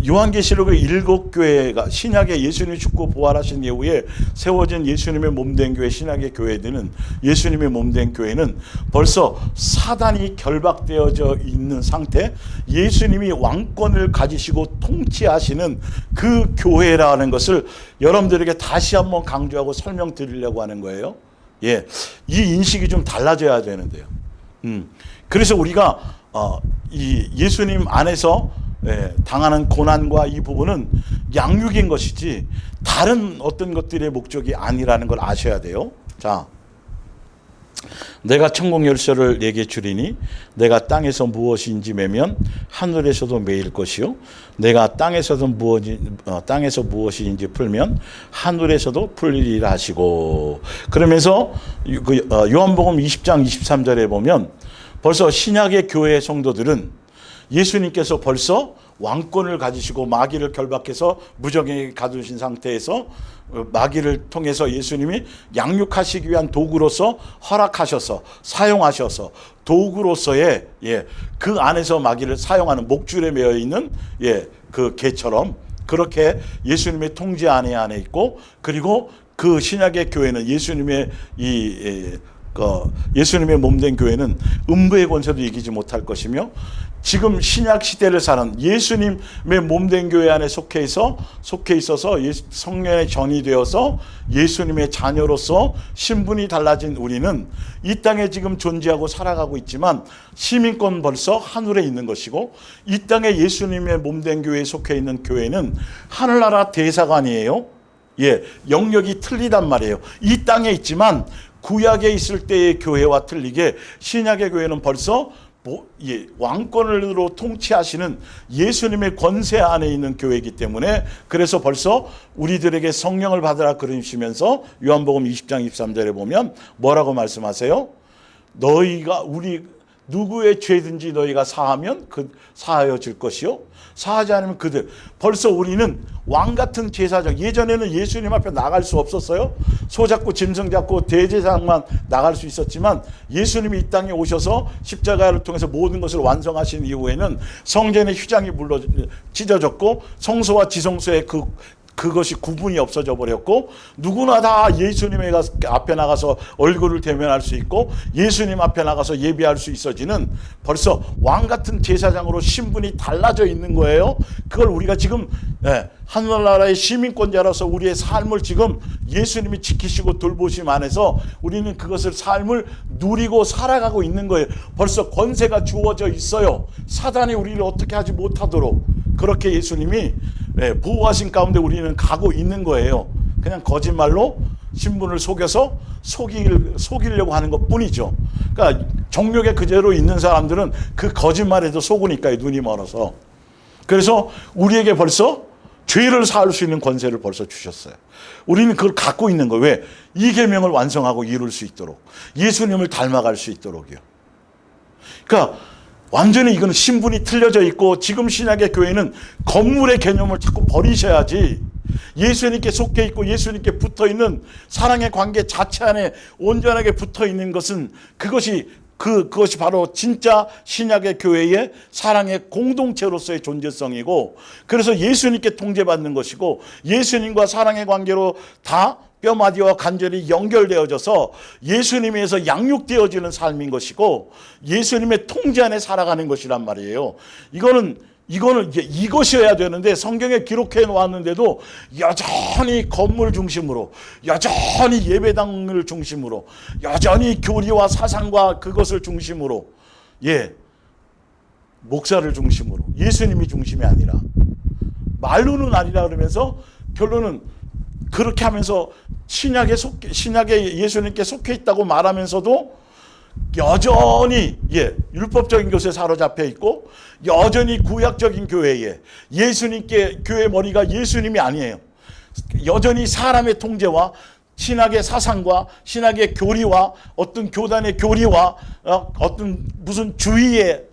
요한계시록의 7교회가 신약의 예수님이 죽고 부활하신 이후에 세워진 예수님의 몸된 교회, 신약의 교회들은, 예수님의 몸된 교회는 벌써 사단이 결박되어져 있는 상태, 예수님이 왕권을 가지시고 통치하시는 그 교회라는 것을 여러분들에게 다시 한번 강조하고 설명드리려고 하는 거예요. 예, 이 인식이 좀 달라져야 되는데요. 그래서 우리가 이 예수님 안에서 당하는 고난과 이 부분은 양육인 것이지 다른 어떤 것들의 목적이 아니라는 걸 아셔야 돼요. 자, 내가 천국 열쇠를 내게 주리니 내가 땅에서 무엇인지 매면 하늘에서도 매일 것이요 내가 땅에서 무엇인지 풀면 하늘에서도 풀리리라 하시고. 그러면서 요한복음 20장 23절에 보면 벌써 신약의 교회 성도들은 예수님께서 벌써 왕권을 가지시고 마귀를 결박해서 무적에게 가두신 상태에서 마귀를 통해서 예수님이 양육하시기 위한 도구로서 허락하셔서 사용하셔서 도구로서의 그 안에서 마귀를 사용하는 목줄에 매여 있는 그 개처럼 그렇게 예수님의 통제 안에 있고, 그리고 그 신약의 교회는 예수님의 예수님의 몸된 교회는 음부의 권세도 이기지 못할 것이며, 지금 신약 시대를 사는 예수님의 몸된 교회 안에 속해 있어서 성령의 전이 되어서 예수님의 자녀로서 신분이 달라진 우리는 이 땅에 지금 존재하고 살아가고 있지만 시민권 벌써 하늘에 있는 것이고, 이 땅에 예수님의 몸된 교회에 속해 있는 교회는 하늘나라 대사관이에요. 영역이 틀리단 말이에요. 이 땅에 있지만 구약에 있을 때의 교회와 틀리게 신약의 교회는 벌써 왕권으로 통치하시는 예수님의 권세 안에 있는 교회이기 때문에, 그래서 벌써 우리들에게 성령을 받으라 그러시면서 요한복음 20장 23절에 보면 뭐라고 말씀하세요? 너희가 누구의 죄든지 너희가 사하면 사하여질 것이요, 사하지 않으면 그들. 벌써 우리는 왕같은 제사장, 예전에는 예수님 앞에 나갈 수 없었어요. 소잡고 짐승 잡고 대제사장만 나갈 수 있었지만, 예수님이 이 땅에 오셔서 십자가를 통해서 모든 것을 완성하신 이후에는 성전의 휘장이 찢어졌고 성소와 지성소의 그것이 구분이 없어져 버렸고, 누구나 다 예수님의 앞에 나가서 얼굴을 대면할 수 있고 예수님 앞에 나가서 예배할 수 있어지는, 벌써 왕같은 제사장으로 신분이 달라져 있는 거예요. 그걸 우리가 지금 하늘나라의 시민권자로서 우리의 삶을 지금 예수님이 지키시고 돌보심 안에서 우리는 그것을 삶을 누리고 살아가고 있는 거예요. 벌써 권세가 주어져 있어요. 사단이 우리를 어떻게 하지 못하도록 그렇게 예수님이 보호하신 가운데 우리는 가고 있는 거예요. 그냥 거짓말로 신분을 속여서 속이려고 하는 것 뿐이죠. 그러니까 정욕에 그대로 있는 사람들은 그 거짓말에도 속으니까요, 눈이 멀어서. 그래서 우리에게 벌써 죄를 사할 수 있는 권세를 벌써 주셨어요. 우리는 그걸 갖고 있는 거예요. 왜? 이 계명을 완성하고 이룰 수 있도록, 예수님을 닮아갈 수 있도록이요. 그러니까 완전히 이거는 신분이 틀려져 있고, 지금 신약의 교회는 건물의 개념을 자꾸 버리셔야지, 예수님께 속해 있고 예수님께 붙어 있는 사랑의 관계 자체 안에 온전하게 붙어 있는 것은 그것이 바로 진짜 신약의 교회의 사랑의 공동체로서의 존재성이고, 그래서 예수님께 통제받는 것이고, 예수님과 사랑의 관계로 다 뼈마디와 간절히 연결되어져서 예수님에서 양육되어지는 삶인 것이고, 예수님의 통제 안에 살아가는 것이란 말이에요. 이거는 이것이어야 되는데, 성경에 기록해 놓았는데도 여전히 건물 중심으로, 여전히 예배당을 중심으로, 여전히 교리와 사상과 그것을 중심으로, 목사를 중심으로, 예수님이 중심이 아니라, 말로는 아니라 그러면서 결론은 그렇게 하면서 신약에 예수님께 속해 있다고 말하면서도 여전히 율법적인 것에 사로잡혀 있고, 여전히 구약적인 교회에 예수님께, 교회 머리가 예수님이 아니에요. 여전히 사람의 통제와 신학의 사상과 신학의 교리와 어떤 교단의 교리와 어떤 무슨 주의의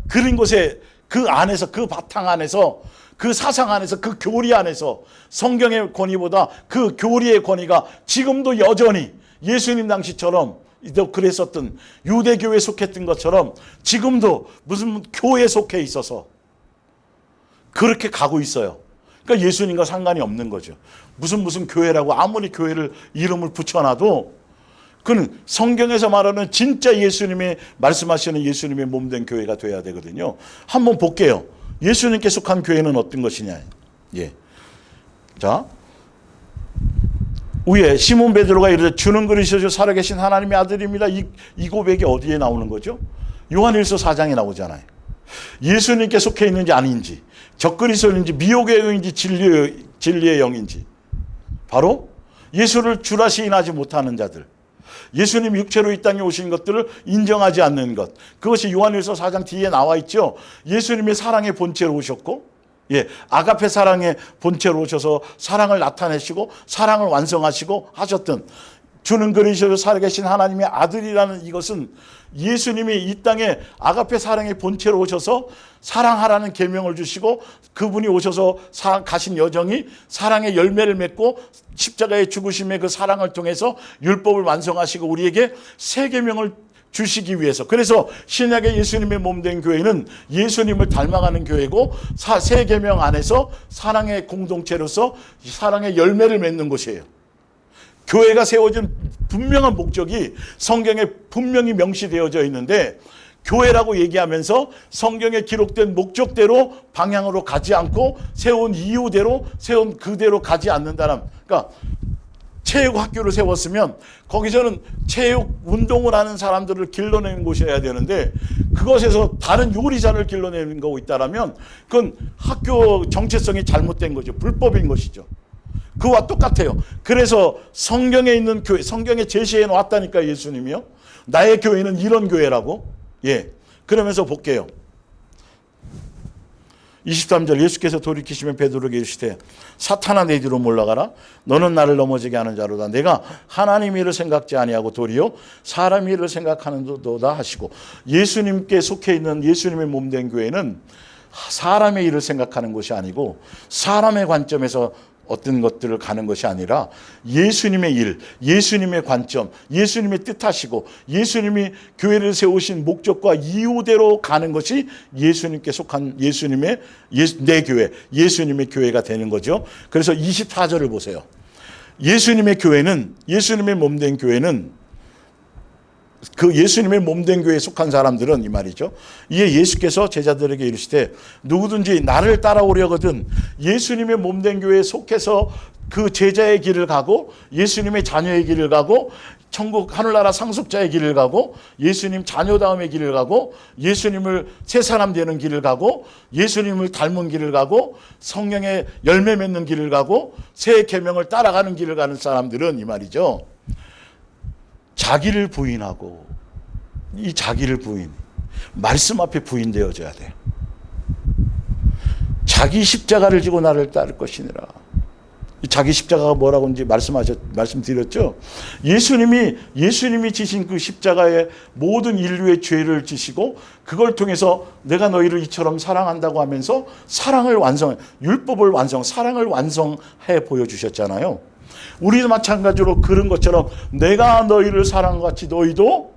그런 것에, 그 안에서, 그 바탕 안에서, 그 사상 안에서, 그 교리 안에서 성경의 권위보다 그 교리의 권위가 지금도 여전히 예수님 당시처럼 그랬었던, 유대교회에 속했던 것처럼 지금도 무슨 교회에 속해 있어서 그렇게 가고 있어요. 그러니까 예수님과 상관이 없는 거죠. 무슨 교회라고 아무리 교회를 이름을 붙여놔도 그는 성경에서 말하는 진짜 예수님이 말씀하시는 예수님의 몸된 교회가 돼야 되거든요. 한번 볼게요. 예수님께 속한 교회는 어떤 것이냐. 자, 위에 시몬 베드로가 이르되 주는 그리스도 살아계신 하나님의 아들입니다. 이 고백이 어디에 나오는 거죠? 요한일서 4장에 나오잖아요. 예수님께 속해 있는지 아닌지, 적그리스도인지 미혹의 영인지 진리의 영인지, 바로 예수를 주라 시인하지 못하는 자들, 예수님 육체로 이 땅에 오신 것들을 인정하지 않는 것, 그것이 요한일서 4장 뒤에 나와 있죠. 예수님의 사랑의 본체로 오셨고, 아가페 사랑의 본체로 오셔서 사랑을 나타내시고 사랑을 완성하시고 하셨던 주는 그리스도 살아계신 하나님의 아들이라는 이것은 예수님이 이 땅에 아가페 사랑의 본체로 오셔서 사랑하라는 계명을 주시고 그분이 오셔서 가신 여정이 사랑의 열매를 맺고 십자가의 죽으심의 그 사랑을 통해서 율법을 완성하시고 우리에게 새 계명을 주시기 위해서. 그래서 신약의 예수님의 몸된 교회는 예수님을 닮아가는 교회고 새 계명 안에서 사랑의 공동체로서 사랑의 열매를 맺는 곳이에요. 교회가 세워진 분명한 목적이 성경에 분명히 명시되어져 있는데 교회라고 얘기하면서 성경에 기록된 목적대로 방향으로 가지 않고 세운 이유대로 세운 그대로 가지 않는다는, 그러니까 체육학교를 세웠으면 거기서는 체육 운동을 하는 사람들을 길러내는 곳이어야 되는데 그것에서 다른 요리사를 길러내는 거고 있다라면 그건 학교 정체성이 잘못된 거죠. 불법인 것이죠. 그와 똑같아요. 그래서 성경에 있는 교회, 성경에 제시해 놓았다니까 예수님이요. 나의 교회는 이런 교회라고. 예. 그러면서 볼게요. 23절 예수께서 돌이키시면 베드로에게 이르시되 사탄아 내 뒤로 물러가라. 너는 나를 넘어지게 하는 자로다. 내가 하나님 일을 생각지 아니하고 도리어 사람 일을 생각하는도다 하시고, 예수님께 속해 있는 예수님의 몸된 교회는 사람의 일을 생각하는 것이 아니고 사람의 관점에서 어떤 것들을 가는 것이 아니라 예수님의 일, 예수님의 관점, 예수님의 뜻하시고 예수님이 교회를 세우신 목적과 이유대로 가는 것이 예수님께 속한 예수님의 내 교회, 예수님의 교회가 되는 거죠. 그래서 24절을 보세요. 예수님의 교회는, 예수님의 몸된 교회는 그 예수님의 몸된 교회에 속한 사람들은 이 말이죠. 이에 예수께서 제자들에게 이르시되 누구든지 나를 따라오려거든 예수님의 몸된 교회에 속해서 그 제자의 길을 가고 예수님의 자녀의 길을 가고 천국 하늘나라 상속자의 길을 가고 예수님 자녀다움의 길을 가고 예수님을 새 사람 되는 길을 가고 예수님을 닮은 길을 가고 성령의 열매 맺는 길을 가고 새 계명을 따라가는 길을 가는 사람들은 이 말이죠. 자기를 부인하고, 이 자기를 부인, 말씀 앞에 부인되어져야 돼요. 자기 십자가를 지고 나를 따를 것이니라. 자기 십자가가 뭐라고 하는지 말씀드렸죠. 예수님이 지신 그 십자가에 모든 인류의 죄를 지시고 그걸 통해서 내가 너희를 이처럼 사랑한다고 하면서 사랑을 율법을 사랑을 완성해 보여주셨잖아요. 우리도 마찬가지로 그런 것처럼 내가 너희를 사랑한 것 같이 너희도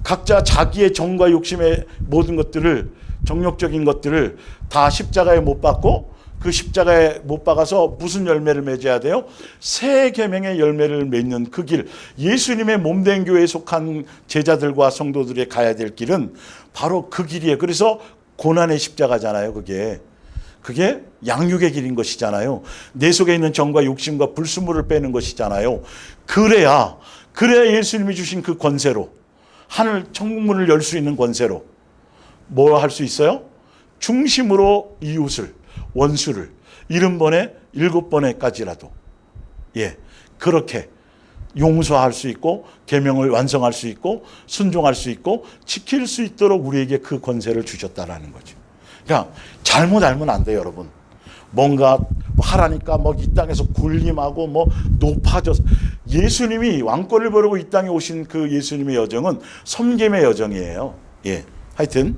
각자 자기의 정과 욕심의 모든 것들을, 정욕적인 것들을 다 십자가에 못 박고 그 십자가에 못 박아서 무슨 열매를 맺어야 돼요? 새 계명의 열매를 맺는 그 길, 예수님의 몸된 교회에 속한 제자들과 성도들이 가야 될 길은 바로 그 길이에요. 그래서 고난의 십자가잖아요. 그게 양육의 길인 것이잖아요. 내 속에 있는 정과 욕심과 불순물을 빼는 것이잖아요. 그래야 예수님이 주신 그 권세로, 하늘 천국문을 열 수 있는 권세로 뭐 할 수 있어요? 중심으로 이웃을, 원수를 70번에 7번에까지라도 그렇게 용서할 수 있고 계명을 완성할 수 있고 순종할 수 있고 지킬 수 있도록 우리에게 그 권세를 주셨다라는 거죠. 그러니까 잘못 알면 안 돼요, 여러분. 뭔가 하라니까 이 땅에서 군림하고 높아져서, 예수님이 왕권을 버리고 이 땅에 오신 그 예수님의 여정은 섬김의 여정이에요. 하여튼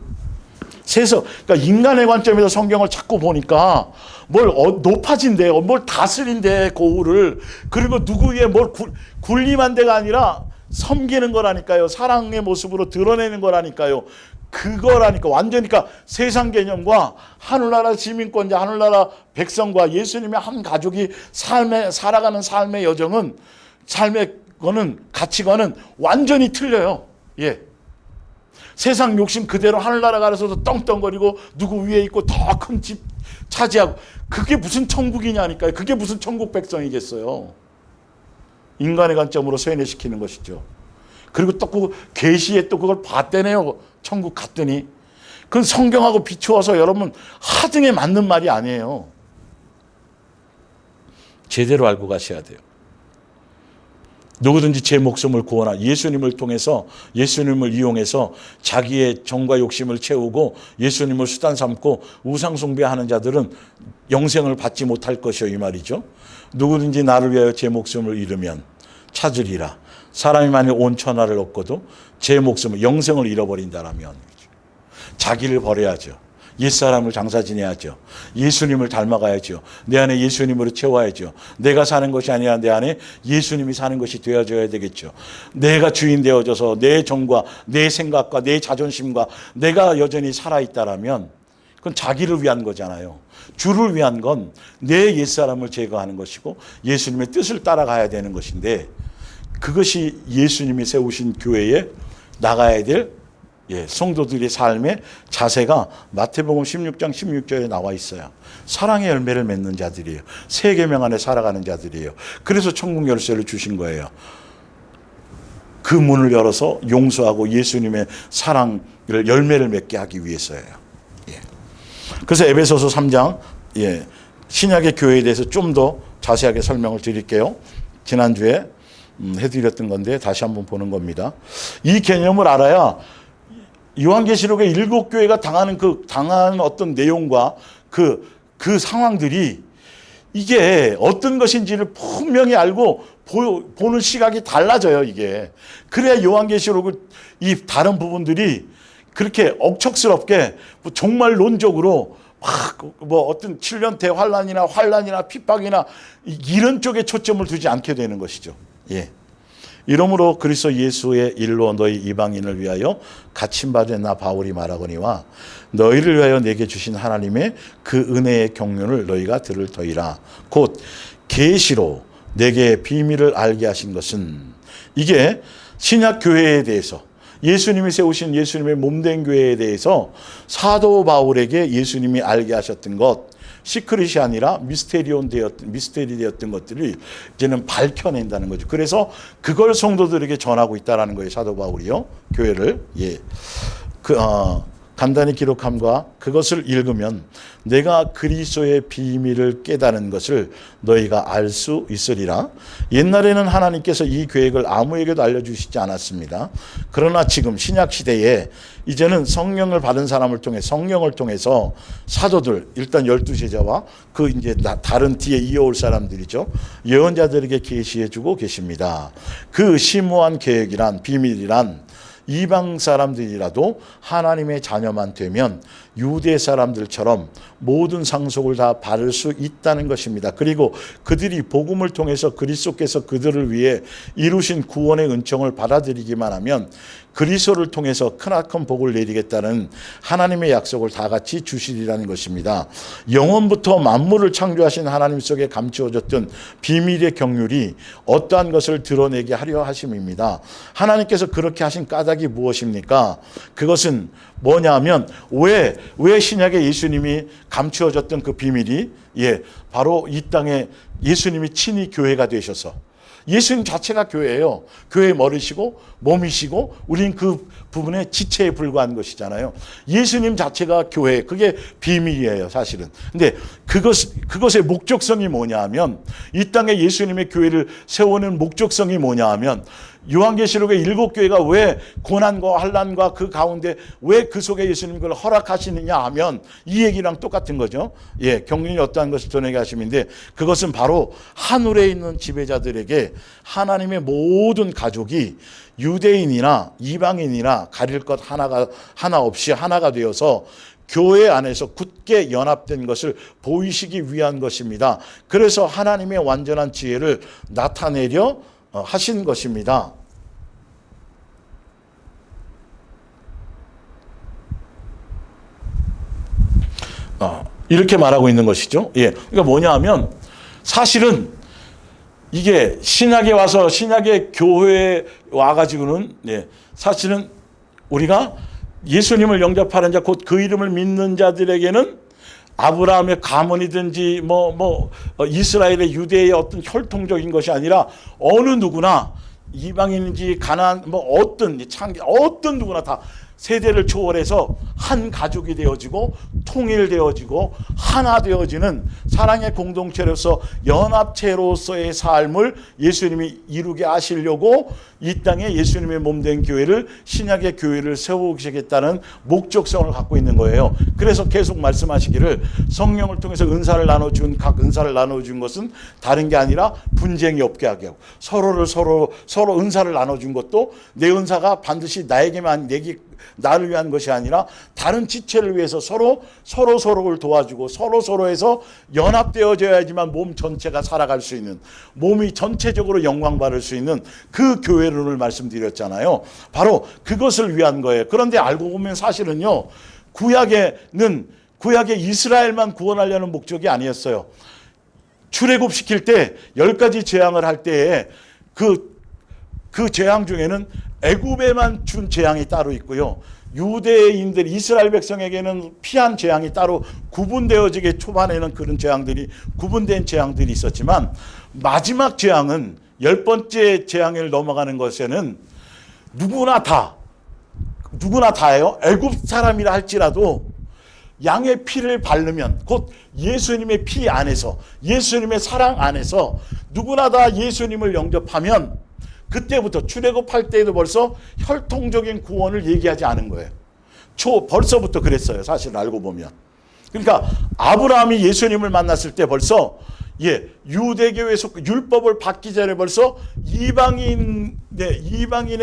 그러니까 인간의 관점에서 성경을 자꾸 보니까 뭘 높아진대요, 뭘 다스린대 고우를. 그리고 누구 위에 뭘 군림한 데가 아니라 섬기는 거라니까요. 사랑의 모습으로 드러내는 거라니까요. 그거라니까. 완전히 그러니까 세상 개념과 하늘나라 시민권자, 하늘나라 백성과 예수님의 한 가족이 살아가는 삶의 여정은, 삶의 가치관은 완전히 틀려요. 세상 욕심 그대로 하늘나라 가서도 떵떵거리고 누구 위에 있고 더 큰 집 차지하고, 그게 무슨 천국이냐니까요. 그게 무슨 천국 백성이겠어요. 인간의 관점으로 세뇌시키는 것이죠. 그리고 또 그 계시에 또 그걸 봤대네요. 천국 갔더니. 그건 성경하고 비추어서 여러분 하등에 맞는 말이 아니에요. 제대로 알고 가셔야 돼요. 누구든지 제 목숨을 구원하, 예수님을 통해서, 예수님을 이용해서 자기의 정과 욕심을 채우고 예수님을 수단 삼고 우상 숭배하는 자들은 영생을 받지 못할 것이요, 이 말이죠. 누구든지 나를 위하여 제 목숨을 잃으면 찾으리라. 사람이 만약 온 천하를 얻고도 제 목숨을 영생을 잃어버린다라면 자기를 버려야죠. 옛사람을 장사 지내야죠. 예수님을 닮아가야죠. 내 안에 예수님으로 채워야죠. 내가 사는 것이 아니라 내 안에 예수님이 사는 것이 되어져야 되겠죠. 내가 주인 되어져서 내 정과 내 생각과 내 자존심과 내가 여전히 살아있다라면 그건 자기를 위한 거잖아요. 주를 위한 건 내 옛사람을 제거하는 것이고 예수님의 뜻을 따라가야 되는 것인데 그것이 예수님이 세우신 교회에 나가야 될 성도들의 삶의 자세가 마태복음 16장 16절에 나와 있어요. 사랑의 열매를 맺는 자들이에요. 세 계명 안에 살아가는 자들이에요. 그래서 천국 열쇠를 주신 거예요. 그 문을 열어서 용서하고 예수님의 사랑을 열매를 맺게 하기 위해서예요. 그래서 에베소서 3장 신약의 교회에 대해서 좀 더 자세하게 설명을 드릴게요. 지난주에 해드렸던 건데 다시 한번 보는 겁니다. 이 개념을 알아야 요한계시록의 7교회가 당한 어떤 내용과 그 상황들이 이게 어떤 것인지를 분명히 알고 보는 시각이 달라져요, 이게. 그래야 요한계시록의 이 다른 부분들이 그렇게 억척스럽게 정말 논적으로 어떤 7년 대환란이나 핍박이나 이런 쪽에 초점을 두지 않게 되는 것이죠. 이러므로 그리스도 예수의 일로 너희 이방인을 위하여 갇힌바된 나 바울이 말하거니와 너희를 위하여 내게 주신 하나님의 그 은혜의 경륜을 너희가 들을 터이라. 곧 계시로 내게 비밀을 알게 하신 것은 이게 신약 교회에 대해서 예수님이 세우신 예수님의 몸된 교회에 대해서 사도 바울에게 예수님이 알게 하셨던 것, 시크릿이 아니라 미스테리 되었던 것들을 이제는 밝혀낸다는 거죠. 그래서 그걸 성도들에게 전하고 있다라는 거예요. 사도 바울이요. 교회를. 간단히 기록함과 그것을 읽으면 내가 그리스도의 비밀을 깨달은 것을 너희가 알 수 있으리라. 옛날에는 하나님께서 이 계획을 아무에게도 알려주시지 않았습니다. 그러나 지금 신약 시대에 이제는 성령을 받은 사람을 통해 성령을 통해서 사도들 일단 12제자와 그 이제 다른 뒤에 이어올 사람들이죠. 예언자들에게 계시해 주고 계십니다. 그 심오한 계획이란 비밀이란 이방 사람들이라도 하나님의 자녀만 되면 유대 사람들처럼 모든 상속을 다 받을 수 있다는 것입니다. 그리고 그들이 복음을 통해서 그리스도께서 그들을 위해 이루신 구원의 은총을 받아들이기만 하면 그리스도를 통해서 크나큰 복을 내리겠다는 하나님의 약속을 다 같이 주시리라는 것입니다. 영원부터 만물을 창조하신 하나님 속에 감추어졌던 비밀의 경륜이 어떠한 것을 드러내게 하려 하심입니다. 하나님께서 그렇게 하신 까닭이 무엇입니까? 그것은 뭐냐면 왜 신약에 예수님이 감추어졌던 그 비밀이 바로 이 땅에 예수님이 친히 교회가 되셔서 예수님 자체가 교회예요. 교회의 머리시고 몸이시고 우린 그 부분의 지체에 불과한 것이잖아요. 예수님 자체가 교회, 그게 비밀이에요, 사실은. 근데 그것의 목적성이 뭐냐 하면 이 땅에 예수님의 교회를 세우는 목적성이 뭐냐 하면 요한계시록의 7교회가 왜 고난과 환난과 그 가운데 왜 그 속에 예수님 그걸 허락하시느냐 하면 이 얘기랑 똑같은 거죠. 경륜이 어떠한 것을 드러내게 하심인데 그것은 바로 하늘에 있는 지배자들에게 하나님의 모든 가족이 유대인이나 이방인이나 가릴 것 하나 없이 하나가 되어서 교회 안에서 굳게 연합된 것을 보이시기 위한 것입니다. 그래서 하나님의 완전한 지혜를 나타내려 하신 것입니다. 이렇게 말하고 있는 것이죠. 그러니까 뭐냐 하면 사실은 이게 신약에 와서 신약의 교회에 와가지고는 사실은 우리가 예수님을 영접하는 자 곧 그 이름을 믿는 자들에게는 아브라함의 가문이든지 이스라엘의 유대의 어떤 혈통적인 것이 아니라 어느 누구나 이방인인지 가나안 어떤 누구나 다 세대를 초월해서 한 가족이 되어지고 통일되어지고 하나 되어지는 사랑의 공동체로서 연합체로서의 삶을 예수님이 이루게 하시려고 이 땅에 예수님의 몸된 교회를, 신약의 교회를 세우시겠다는 목적성을 갖고 있는 거예요. 그래서 계속 말씀하시기를 성령을 통해서 은사를 나눠준, 각 은사를 나눠준 것은 다른 게 아니라 분쟁이 없게 하게 하고, 서로 은사를 나눠준 것도 내 은사가 반드시 나에게만, 나를 위한 것이 아니라 다른 지체를 위해서 서로를 도와주고 서로에서 연합되어져야지만 몸 전체가 살아갈 수 있는, 몸이 전체적으로 영광 받을 수 있는 그 교회론을 말씀드렸잖아요. 바로 그것을 위한 거예요. 그런데 알고 보면 사실은요, 구약에 이스라엘만 구원하려는 목적이 아니었어요. 출애굽시킬 때 10가지 재앙을 할 때에 그 재앙 중에는 애굽에만 준 재앙이 따로 있고요. 유대인들, 이스라엘 백성에게는 피한 재앙이 따로 구분되어지게 초반에는 그런 재앙들이, 구분된 재앙들이 있었지만 마지막 재앙은 10번째 재앙을 넘어가는 것에는 누구나 다예요. 애굽 사람이라 할지라도 양의 피를 바르면, 곧 예수님의 피 안에서, 예수님의 사랑 안에서 누구나 다 예수님을 영접하면 그때부터 출애굽할 때에도 벌써 혈통적인 구원을 얘기하지 않은 거예요. 벌써부터 그랬어요. 사실 알고 보면. 그러니까 아브라함이 예수님을 만났을 때 벌써 유대교회 속 율법을 받기 전에 벌써 이방인의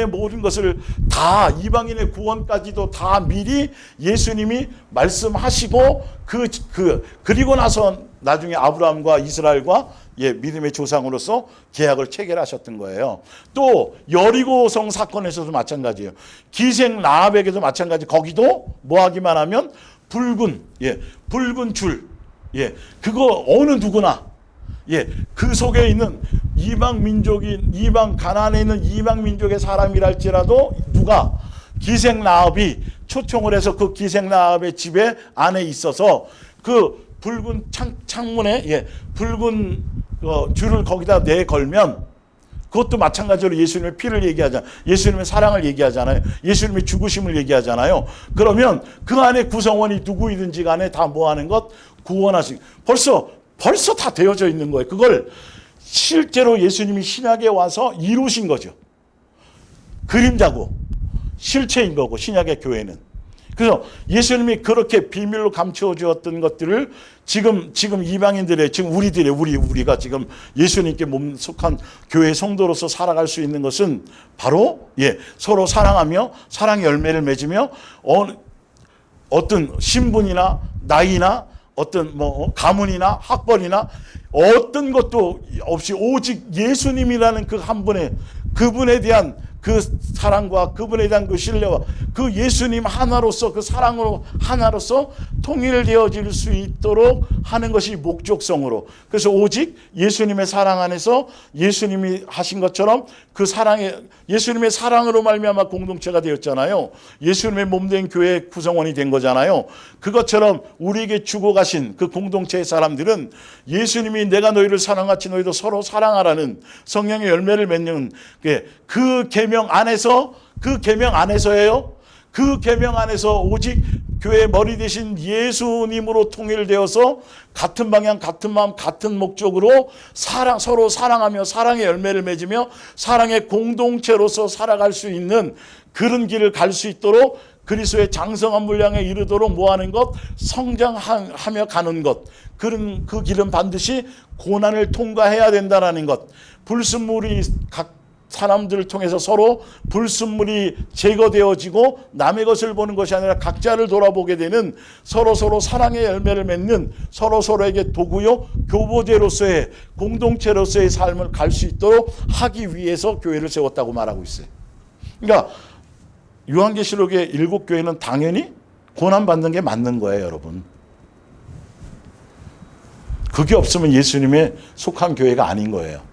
모든 것을 다, 이방인의 구원까지도 다 미리 예수님이 말씀하시고 그리고 나서 나중에 아브라함과 이스라엘과 믿음의 조상으로서 계약을 체결하셨던 거예요. 또 여리고성 사건에서도 마찬가지예요. 기생 라합에게도 마찬가지. 거기도 뭐 하기만 하면 붉은 줄, 그거 어느 누구나, 그 속에 있는 이방 가나안에 있는 이방 민족의 사람이랄지라도 누가 기생 라합이 초청을 해서 그 기생 라합의 집에 안에 있어서 그 붉은 창문에 붉은 줄을 거기다 내걸면, 그것도 마찬가지로 예수님의 피를 얘기하잖아요. 예수님의 사랑을 얘기하잖아요. 예수님의 죽으심을 얘기하잖아요. 그러면 그 안에 구성원이 누구이든지 간에 다 뭐하는 것? 구원하시고 벌써 다 되어져 있는 거예요. 그걸 실제로 예수님이 신약에 와서 이루신 거죠. 그림자고 실체인 거고, 신약의 교회는. 그래서 예수님이 그렇게 비밀로 감추어 주었던 것들을 지금 이방인들의, 지금 우리가 지금 예수님께 몸 속한 교회 성도로서 살아갈 수 있는 것은 바로 서로 사랑하며 사랑의 열매를 맺으며 어떤 신분이나 나이나 어떤 가문이나 학벌이나 어떤 것도 없이 오직 예수님이라는 그 한 분의, 그분에 대한 그 사랑과 그분에 대한 그 신뢰와 그 예수님 하나로서, 그 사랑으로 하나로서 통일되어질 수 있도록 하는 것이 목적성으로. 그래서 오직 예수님의 사랑 안에서 예수님이 하신 것처럼 그 예수님의 사랑으로 말미암아 공동체가 되었잖아요. 예수님의 몸된 교회 구성원이 된 거잖아요. 그것처럼 우리에게 주고 가신 그 공동체의 사람들은 예수님이 내가 너희를 사랑같이 너희도 서로 사랑하라는 성령의 열매를 맺는 그 계명 안에서예요. 그 계명 안에서 오직 교회의 머리 되신 예수님으로 통일되어서 같은 방향, 같은 마음, 같은 목적으로 서로 사랑하며 사랑의 열매를 맺으며 사랑의 공동체로서 살아갈 수 있는 그런 길을 갈 수 있도록, 그리스도의 장성한 분량에 이르도록 뭐하는 것? 성장하며 가는 것. 그 길은 반드시 고난을 통과해야 된다는 것. 불순물이 각 사람들을 통해서 서로 불순물이 제거되어지고 남의 것을 보는 것이 아니라 각자를 돌아보게 되는, 서로 사랑의 열매를 맺는, 서로에게 도구요 교보제로서의 공동체로서의 삶을 갈 수 있도록 하기 위해서 교회를 세웠다고 말하고 있어요. 그러니까 요한계시록의 7교회는 당연히 고난받는 게 맞는 거예요, 여러분. 그게 없으면 예수님의 속한 교회가 아닌 거예요.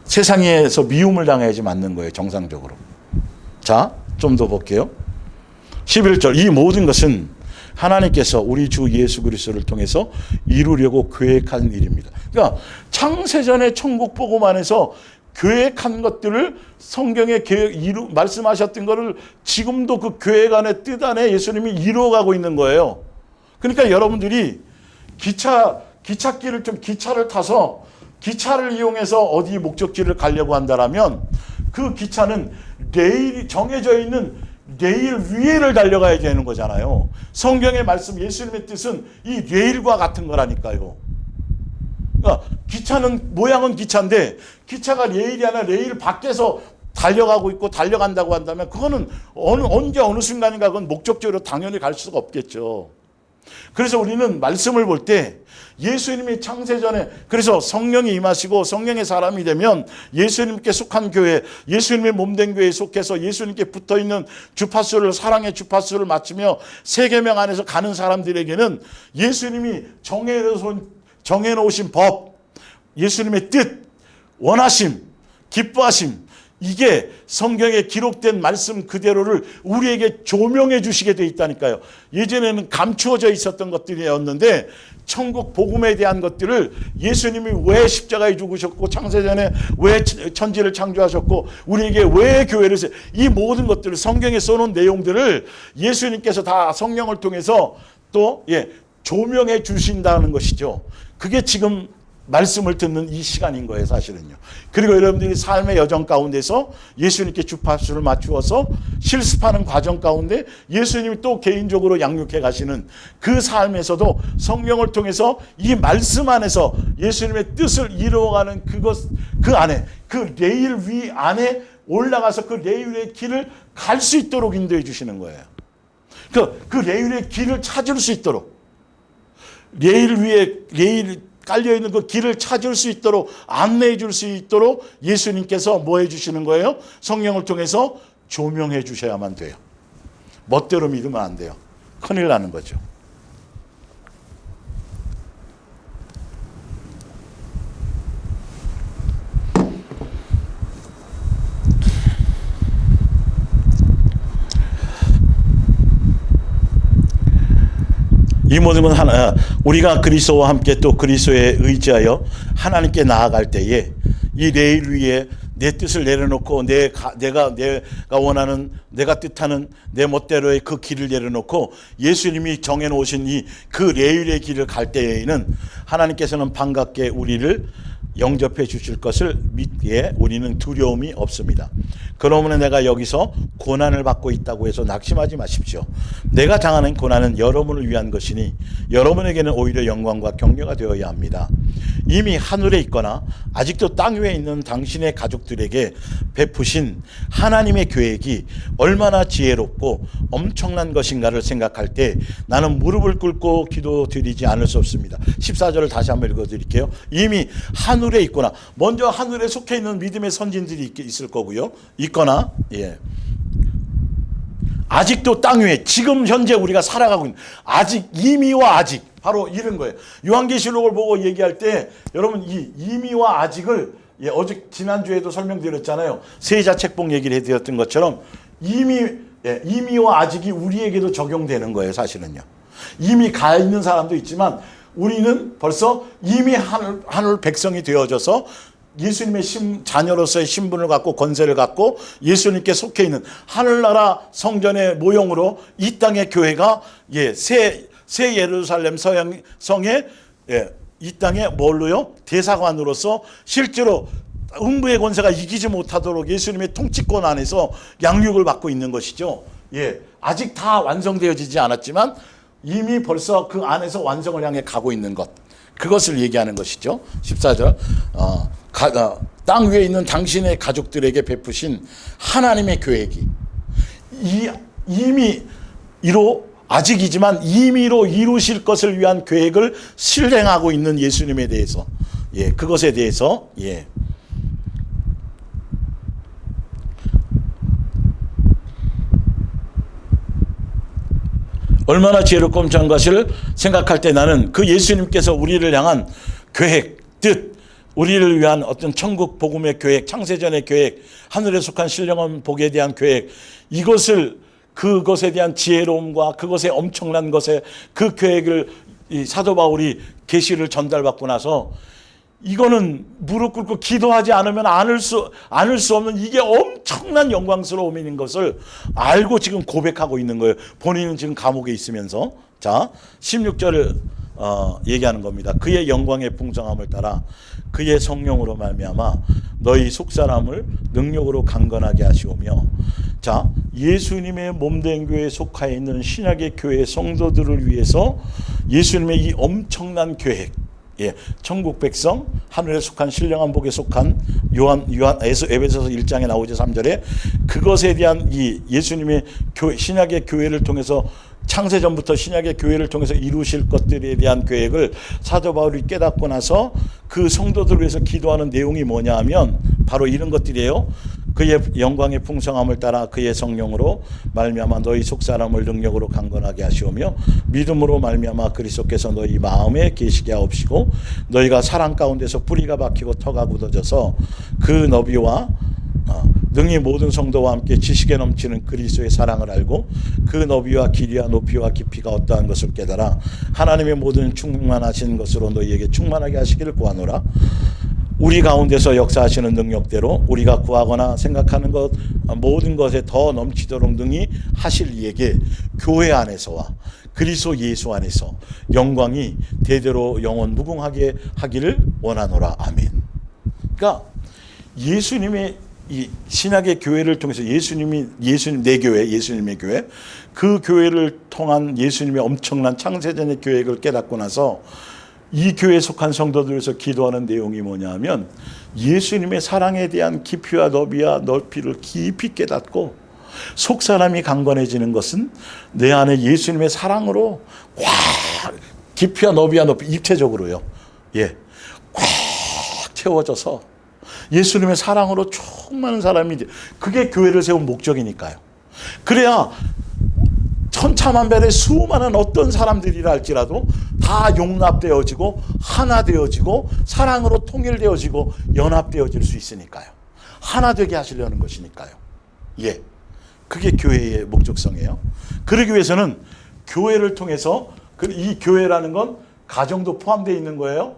세상에서 미움을 당해야지 맞는 거예요, 정상적으로. 자, 좀 더 볼게요. 11절, 이 모든 것은 하나님께서 우리 주 예수 그리스도를 통해서 이루려고 계획한 일입니다. 그러니까 창세전의 천국 복음 안에서 계획한 것들을 성경에 말씀하셨던 것을 지금도 그 계획 안에 뜻 안에 예수님이 이루어가고 있는 거예요. 그러니까 여러분들이 기차를 타서 기차를 이용해서 어디 목적지를 가려고 한다면 그 기차는 정해져 있는 레일 위에를 달려가야 되는 거잖아요. 성경의 말씀, 예수님의 뜻은 이 레일과 같은 거라니까요. 그러니까 기차는 모양은 기차인데 기차가 레일이 아니라 레일 밖에서 달려가고 있고 달려간다고 한다면 그거는 언제 어느 순간인가 그건 목적지로 당연히 갈 수가 없겠죠. 그래서 우리는 말씀을 볼 때 예수님이 창세전에 그래서 성령이 임하시고 성령의 사람이 되면 예수님께 속한 교회, 예수님의 몸된 교회에 속해서 예수님께 붙어있는 주파수를 사랑의 주파수를 맞추며 세계명 안에서 가는 사람들에게는 예수님이 정해놓으신 법, 예수님의 뜻, 원하심, 기뻐하심 이게 성경에 기록된 말씀 그대로를 우리에게 조명해 주시게 돼 있다니까요. 예전에는 감추어져 있었던 것들이었는데 천국 복음에 대한 것들을 예수님이 왜 십자가에 죽으셨고 창세전에 왜 천지를 창조하셨고 우리에게 왜 교회를 이 모든 것들을 성경에 써놓은 내용들을 예수님께서 다 성령을 통해서 또 조명해 주신다는 것이죠. 그게 지금 말씀을 듣는 이 시간인 거예요, 사실은요. 그리고 여러분들이 삶의 여정 가운데서 예수님께 주파수를 맞추어서 실습하는 과정 가운데 예수님이 또 개인적으로 양육해 가시는 그 삶에서도 성령을 통해서 이 말씀 안에서 예수님의 뜻을 이루어가는 그 안에, 그 레일 위 안에 올라가서 그 레일의 길을 갈 수 있도록 인도해 주시는 거예요. 그 레일의 길을 찾을 수 있도록 레일 깔려있는 그 길을 찾을 수 있도록 안내해 줄 수 있도록 예수님께서 뭐 해주시는 거예요? 성령을 통해서 조명해 주셔야만 돼요. 멋대로 믿으면 안 돼요. 큰일 나는 거죠. 이 모든 건 우리가 그리스도와 함께 또 그리스도에 의지하여 하나님께 나아갈 때에 이 레일 위에 내 뜻을 내려놓고 내가 원하는 내가 뜻하는 내 멋대로의 그 길을 내려놓고 예수님이 정해놓으신 그 레일의 길을 갈 때에는 하나님께서는 반갑게 우리를 영접해 주실 것을 믿기에 우리는 두려움이 없습니다. 그러므로 내가 여기서 고난을 받고 있다고 해서 낙심하지 마십시오. 내가 당하는 고난은 여러분을 위한 것이니 여러분에게는 오히려 영광과 격려가 되어야 합니다. 이미 하늘에 있거나 아직도 땅 위에 있는 당신의 가족들에게 베푸신 하나님의 계획이 얼마나 지혜롭고 엄청난 것인가를 생각할 때 나는 무릎을 꿇고 기도드리지 않을 수 없습니다. 14절을 다시 한번 읽어드릴게요. 이미 하늘에 있거나, 먼저 하늘에 속해 있는 믿음의 선진들이 있을 거고요. 있거나, 아직도 땅 위에 지금 현재 우리가 살아가고 있는 아직, 이미와 아직, 바로 이런 거예요. 요한계시록을 보고 얘기할 때 여러분 이 이미와 아직을 어제 지난주에도 설명드렸잖아요. 세자 책봉 얘기를 해드렸던 것처럼 이미와 아직이 우리에게도 적용되는 거예요. 사실은요. 이미 가 있는 사람도 있지만 우리는 벌써 이미 하늘 백성이 되어져서 예수님의 자녀로서의 신분을 갖고 권세를 갖고 예수님께 속해 있는 하늘나라 성전의 모형으로 이 땅의 교회가 새 예루살렘 성에 이 땅에 뭘로요? 대사관으로서 실제로 음부의 권세가 이기지 못하도록 예수님의 통치권 안에서 양육을 받고 있는 것이죠. 아직 다 완성되어지지 않았지만 이미 벌써 그 안에서 완성을 향해 가고 있는 것. 그것을 얘기하는 것이죠. 14절. 땅 위에 있는 당신의 가족들에게 베푸신 하나님의 계획이 아직이지만 임의로 이루실 것을 위한 계획을 실행하고 있는 예수님에 대해서, 그것에 대해서, 얼마나 지혜롭고 엄청난 것을 생각할 때 나는 그 예수님께서 우리를 향한 계획, 뜻, 우리를 위한 어떤 천국 복음의 계획, 창세전의 계획, 하늘에 속한 신령한 복에 대한 계획, 그것에 대한 지혜로움과 그것의 엄청난 것에 그 계획을 이 사도 바울이 계시를 전달받고 나서 이거는 무릎 꿇고 기도하지 않으면 안을 수 없는 이게 엄청난 영광스러움인 것을 알고 지금 고백하고 있는 거예요. 본인은 지금 감옥에 있으면서. 자, 16절을 얘기하는 겁니다. 그의 영광의 풍성함을 따라 그의 성령으로 말미암아 너희 속사람을 능력으로 강건하게 하시오며. 자, 예수님의 몸된 교회에 속하여 있는 신약의 교회 성도들을 위해서 예수님의 이 엄청난 계획, 천국 백성, 하늘에 속한 신령한 복에 속한 에베소서 1장에 나오죠. 3절에 그것에 대한 이 예수님의 신약의 교회를 통해서 창세전부터 신약의 교회를 통해서 이루실 것들에 대한 계획을 사도 바울이 깨닫고 나서 그 성도들을 위해서 기도하는 내용이 뭐냐 하면 바로 이런 것들이에요. 그의 영광의 풍성함을 따라 그의 성령으로 말미암아 너희 속사람을 능력으로 강건하게 하시오며 믿음으로 말미암아 그리스도께서 너희 마음에 계시게 하옵시고 너희가 사랑 가운데서 뿌리가 박히고 터가 굳어져서 그 너비와 능히 모든 성도와 함께 지식에 넘치는 그리스도의 사랑을 알고 그 너비와 길이와 높이와 깊이가 어떠한 것을 깨달아 하나님의 모든 충만하신 것으로 너희에게 충만하게 하시기를 구하노라. 우리 가운데서 역사하시는 능력대로 우리가 구하거나 생각하는 것 모든 것에 더 넘치도록 능히 하실 이에게 교회 안에서와 그리스도 예수 안에서 영광이 대대로 영원 무궁하게 하기를 원하노라. 아멘. 그러니까 예수님의 이 신약의 교회를 통해서 예수님 내 교회, 예수님의 교회, 그 교회를 통한 예수님의 엄청난 창세전의 계획을 깨닫고 나서 이 교회에 속한 성도들에서 기도하는 내용이 뭐냐 하면 예수님의 사랑에 대한 깊이와 너비와 넓이를 깊이 깨닫고 속사람이 강건해지는 것은 내 안에 예수님의 사랑으로 꽉 깊이와 너비와 높이 입체적으로요. 꽉 채워져서 예수님의 사랑으로 충만한 사람이 그게 교회를 세운 목적이니까요. 그래야 천차만별의 수많은 어떤 사람들이라 할지라도 다 용납되어지고 하나 되어지고 사랑으로 통일되어지고 연합되어질 수 있으니까요. 하나 되게 하시려는 것이니까요. 그게 교회의 목적성이에요. 그러기 위해서는 교회를 통해서 이 교회라는 건 가정도 포함되어 있는 거예요.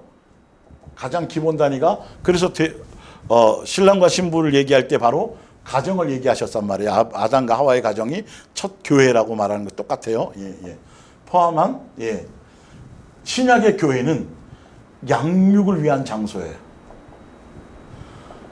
가장 기본 단위가. 그래서 신랑과 신부를 얘기할 때 바로 가정을 얘기하셨단 말이에요. 아담과 하와의 가정이 첫 교회라고 말하는 것 똑같아요. 포함한 신약의 교회는 양육을 위한 장소예요.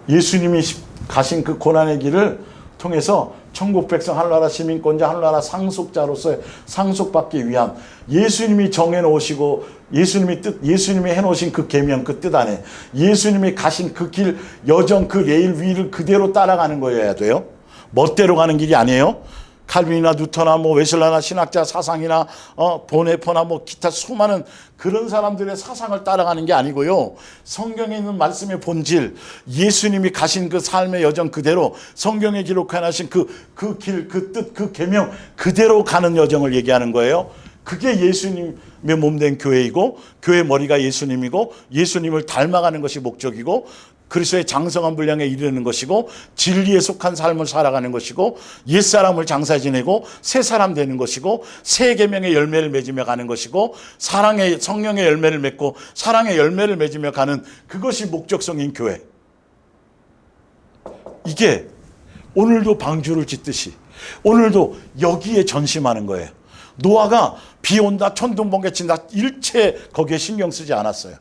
예수님이 가신 그 고난의 길을 통해서 천국 백성, 하늘나라 시민권자, 하늘나라 상속자로서의 상속받기 위한 예수님이 정해놓으시고 예수님이 해놓으신 그 계명, 그 뜻 안에 예수님이 가신 그 길, 여정, 그 레일 위를 그대로 따라가는 거여야 돼요. 멋대로 가는 길이 아니에요. 칼빈이나 뉴턴이나 웨슬라나 신학자 사상이나 보네퍼나 기타 수많은 그런 사람들의 사상을 따라가는 게 아니고요. 성경에 있는 말씀의 본질, 예수님이 가신 그 삶의 여정 그대로 성경에 기록해놓으신 그 길, 그 뜻, 그 계명 그대로 가는 여정을 얘기하는 거예요. 그게 예수님의 몸된 교회이고 교회 머리가 예수님이고 예수님을 닮아가는 것이 목적이고 그리스도의 장성한 분량에 이르는 것이고 진리에 속한 삶을 살아가는 것이고 옛사람을 장사 지내고 새 사람 되는 것이고 새 계명의 열매를 맺으며 가는 것이고 사랑의 성령의 열매를 맺고 사랑의 열매를 맺으며 가는 그것이 목적성인 교회. 이게 오늘도 방주를 짓듯이 오늘도 여기에 전심하는 거예요. 노아가 비 온다 천둥번개 친다 일체 거기에 신경 쓰지 않았어요.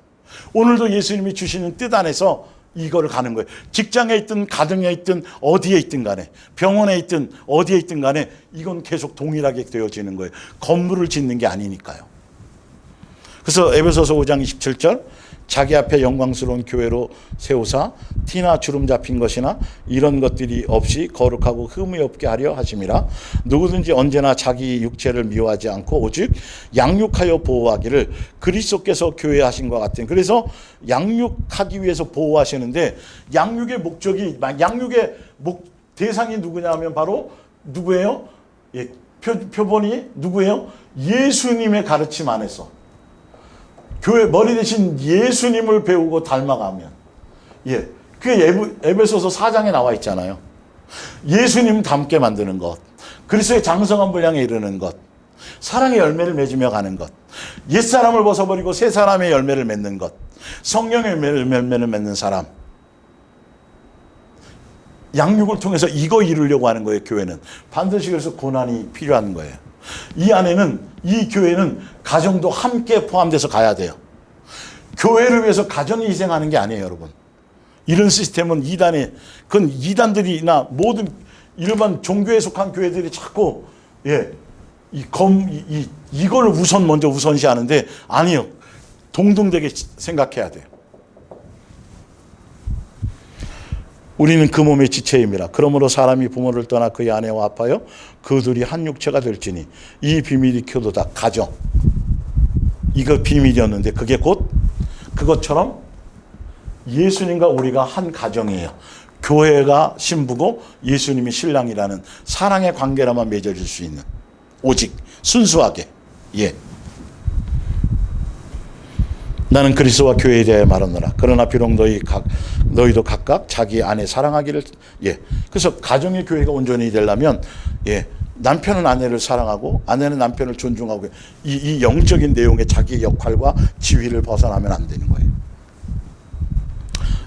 오늘도 예수님이 주시는 뜻 안에서 이거를 가는 거예요. 직장에 있든 가정에 있든 어디에 있든 간에 병원에 있든 어디에 있든 간에 이건 계속 동일하게 되어지는 거예요. 건물을 짓는 게 아니니까요. 그래서 에베소서 5장 27절 자기 앞에 영광스러운 교회로 세우사 티나 주름 잡힌 것이나 이런 것들이 없이 거룩하고 흠이 없게 하려 하심이라. 누구든지 언제나 자기 육체를 미워하지 않고 오직 양육하여 보호하기를 그리스도께서 교회에 하신 것 같은. 그래서 양육하기 위해서 보호하시는데 양육의 목적이 양육의 대상이 누구냐 하면 바로 누구예요? 표본이 누구예요? 예수님의 가르침 안에서 교회 머리 대신 예수님을 배우고 닮아가면 그게 에베소서 4장에 나와 있잖아요. 예수님 닮게 만드는 것, 그리스도의 장성한 분량에 이르는 것, 사랑의 열매를 맺으며 가는 것, 옛사람을 벗어버리고 새 사람의 열매를 맺는 것, 성령의 열매를 맺는 사람. 양육을 통해서 이거 이루려고 하는 거예요. 교회는 반드시. 그래서 고난이 필요한 거예요. 이 안에는, 이 교회는 가정도 함께 포함돼서 가야 돼요. 교회를 위해서 가정이 희생하는 게 아니에요, 여러분. 이런 시스템은 그건 이단들이나 모든 일반 종교에 속한 교회들이 자꾸 이걸 먼저 우선시하는데, 아니요. 동등되게 생각해야 돼요. 우리는 그 몸의 지체임이라. 그러므로 사람이 부모를 떠나 그의 아내와 합하여 그 둘이 한 육체가 될지니 이 비밀이 교도다. 가정. 이거 비밀이었는데 그게 곧 그것처럼 예수님과 우리가 한 가정이에요. 교회가 신부고 예수님이 신랑이라는 사랑의 관계라만 맺어질 수 있는, 오직 순수하게. 나는 그리스도와 교회에 대해 말하노라. 그러나 비록 너희도 각각 자기 아내 사랑하기를. 그래서 가정의 교회가 온전히 되려면 남편은 아내를 사랑하고 아내는 남편을 존중하고, 이 영적인 내용의 자기 역할과 지위를 벗어나면 안 되는 거예요.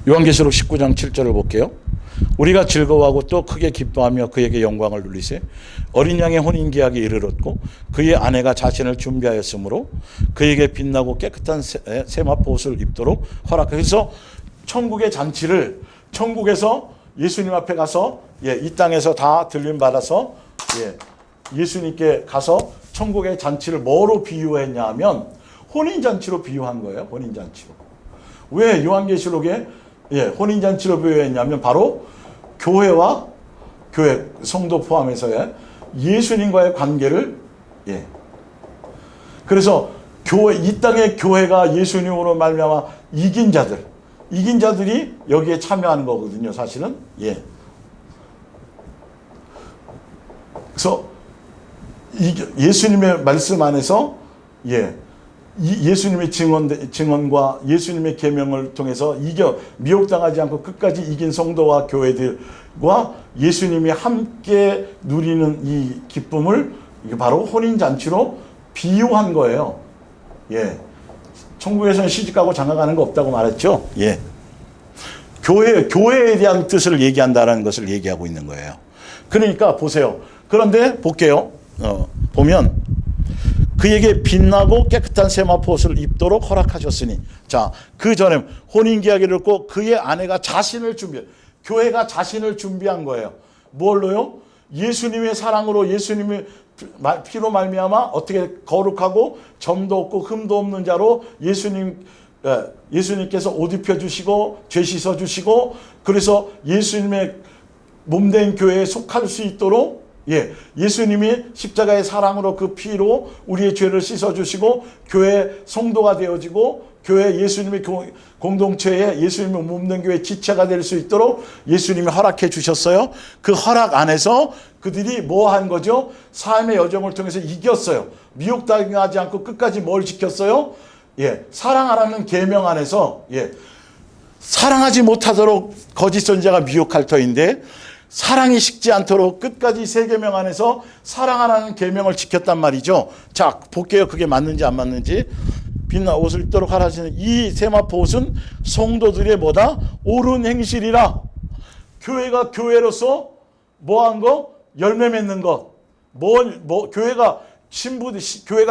요한계시록 19장 7절을 볼게요. 우리가 즐거워하고 또 크게 기뻐하며 그에게 영광을 돌리세. 어린 양의 혼인계약이 이르렀고 그의 아내가 자신을 준비하였으므로 그에게 빛나고 깨끗한 세마포 옷을 입도록 허락해서, 천국의 잔치를, 천국에서 예수님 앞에 가서 이 땅에서 다 들림 받아서 예수님께 가서 천국의 잔치를 뭐로 비유했냐 하면 혼인잔치로 비유한 거예요. 혼인잔치로. 왜 요한계시록에 혼인잔치로 비유했냐면 바로 교회와 교회 성도 포함해서의 예수님과의 관계를. 그래서 이 땅의 교회가 예수님으로 말미암아 이긴 자들이 여기에 참여하는 거거든요, 사실은. 그래서 예수님의 말씀 안에서 예수님의 증언과 예수님의 계명을 통해서 미혹당하지 않고 끝까지 이긴 성도와 교회들과 예수님이 함께 누리는 이 기쁨을 바로 혼인잔치로 비유한 거예요. 천국에서는 시집가고 장가가는 거 없다고 말했죠. 교회에 대한 뜻을 얘기한다는 것을 얘기하고 있는 거예요. 그러니까 보세요. 그런데 볼게요. 보면 그에게 빛나고 깨끗한 세마포 옷을 입도록 허락하셨으니. 자, 그 전에 혼인계약을 했고 그의 아내가 자신을 교회가 자신을 준비한 거예요. 뭘로요? 예수님의 사랑으로, 예수님의 피로 말미암아 어떻게 거룩하고 점도 없고 흠도 없는 자로 예수님께서 옷 입혀주시고 죄 씻어주시고, 그래서 예수님의 몸된 교회에 속할 수 있도록 예수님이 십자가의 사랑으로 그 피로 우리의 죄를 씻어주시고 교회 성도가 되어지고 교회 예수님의 공동체에 예수님의 몸된 교회 지체가 될 수 있도록 예수님이 허락해 주셨어요. 그 허락 안에서 그들이 뭐 한 거죠? 삶의 여정을 통해서 이겼어요. 미혹당하지 않고 끝까지 뭘 지켰어요? 사랑하라는 계명 안에서 사랑하지 못하도록 거짓 선지자가 미혹할 터인데, 사랑이 식지 않도록 끝까지 세 계명 안에서 사랑하라는 계명을 지켰단 말이죠. 자, 볼게요. 그게 맞는지 안 맞는지. 빛나 옷을 입도록 하라시는 이 세마포 옷은 성도들의 뭐다? 옳은 행실이라. 교회가 교회로서 뭐한 거? 열매 맺는 것. 교회가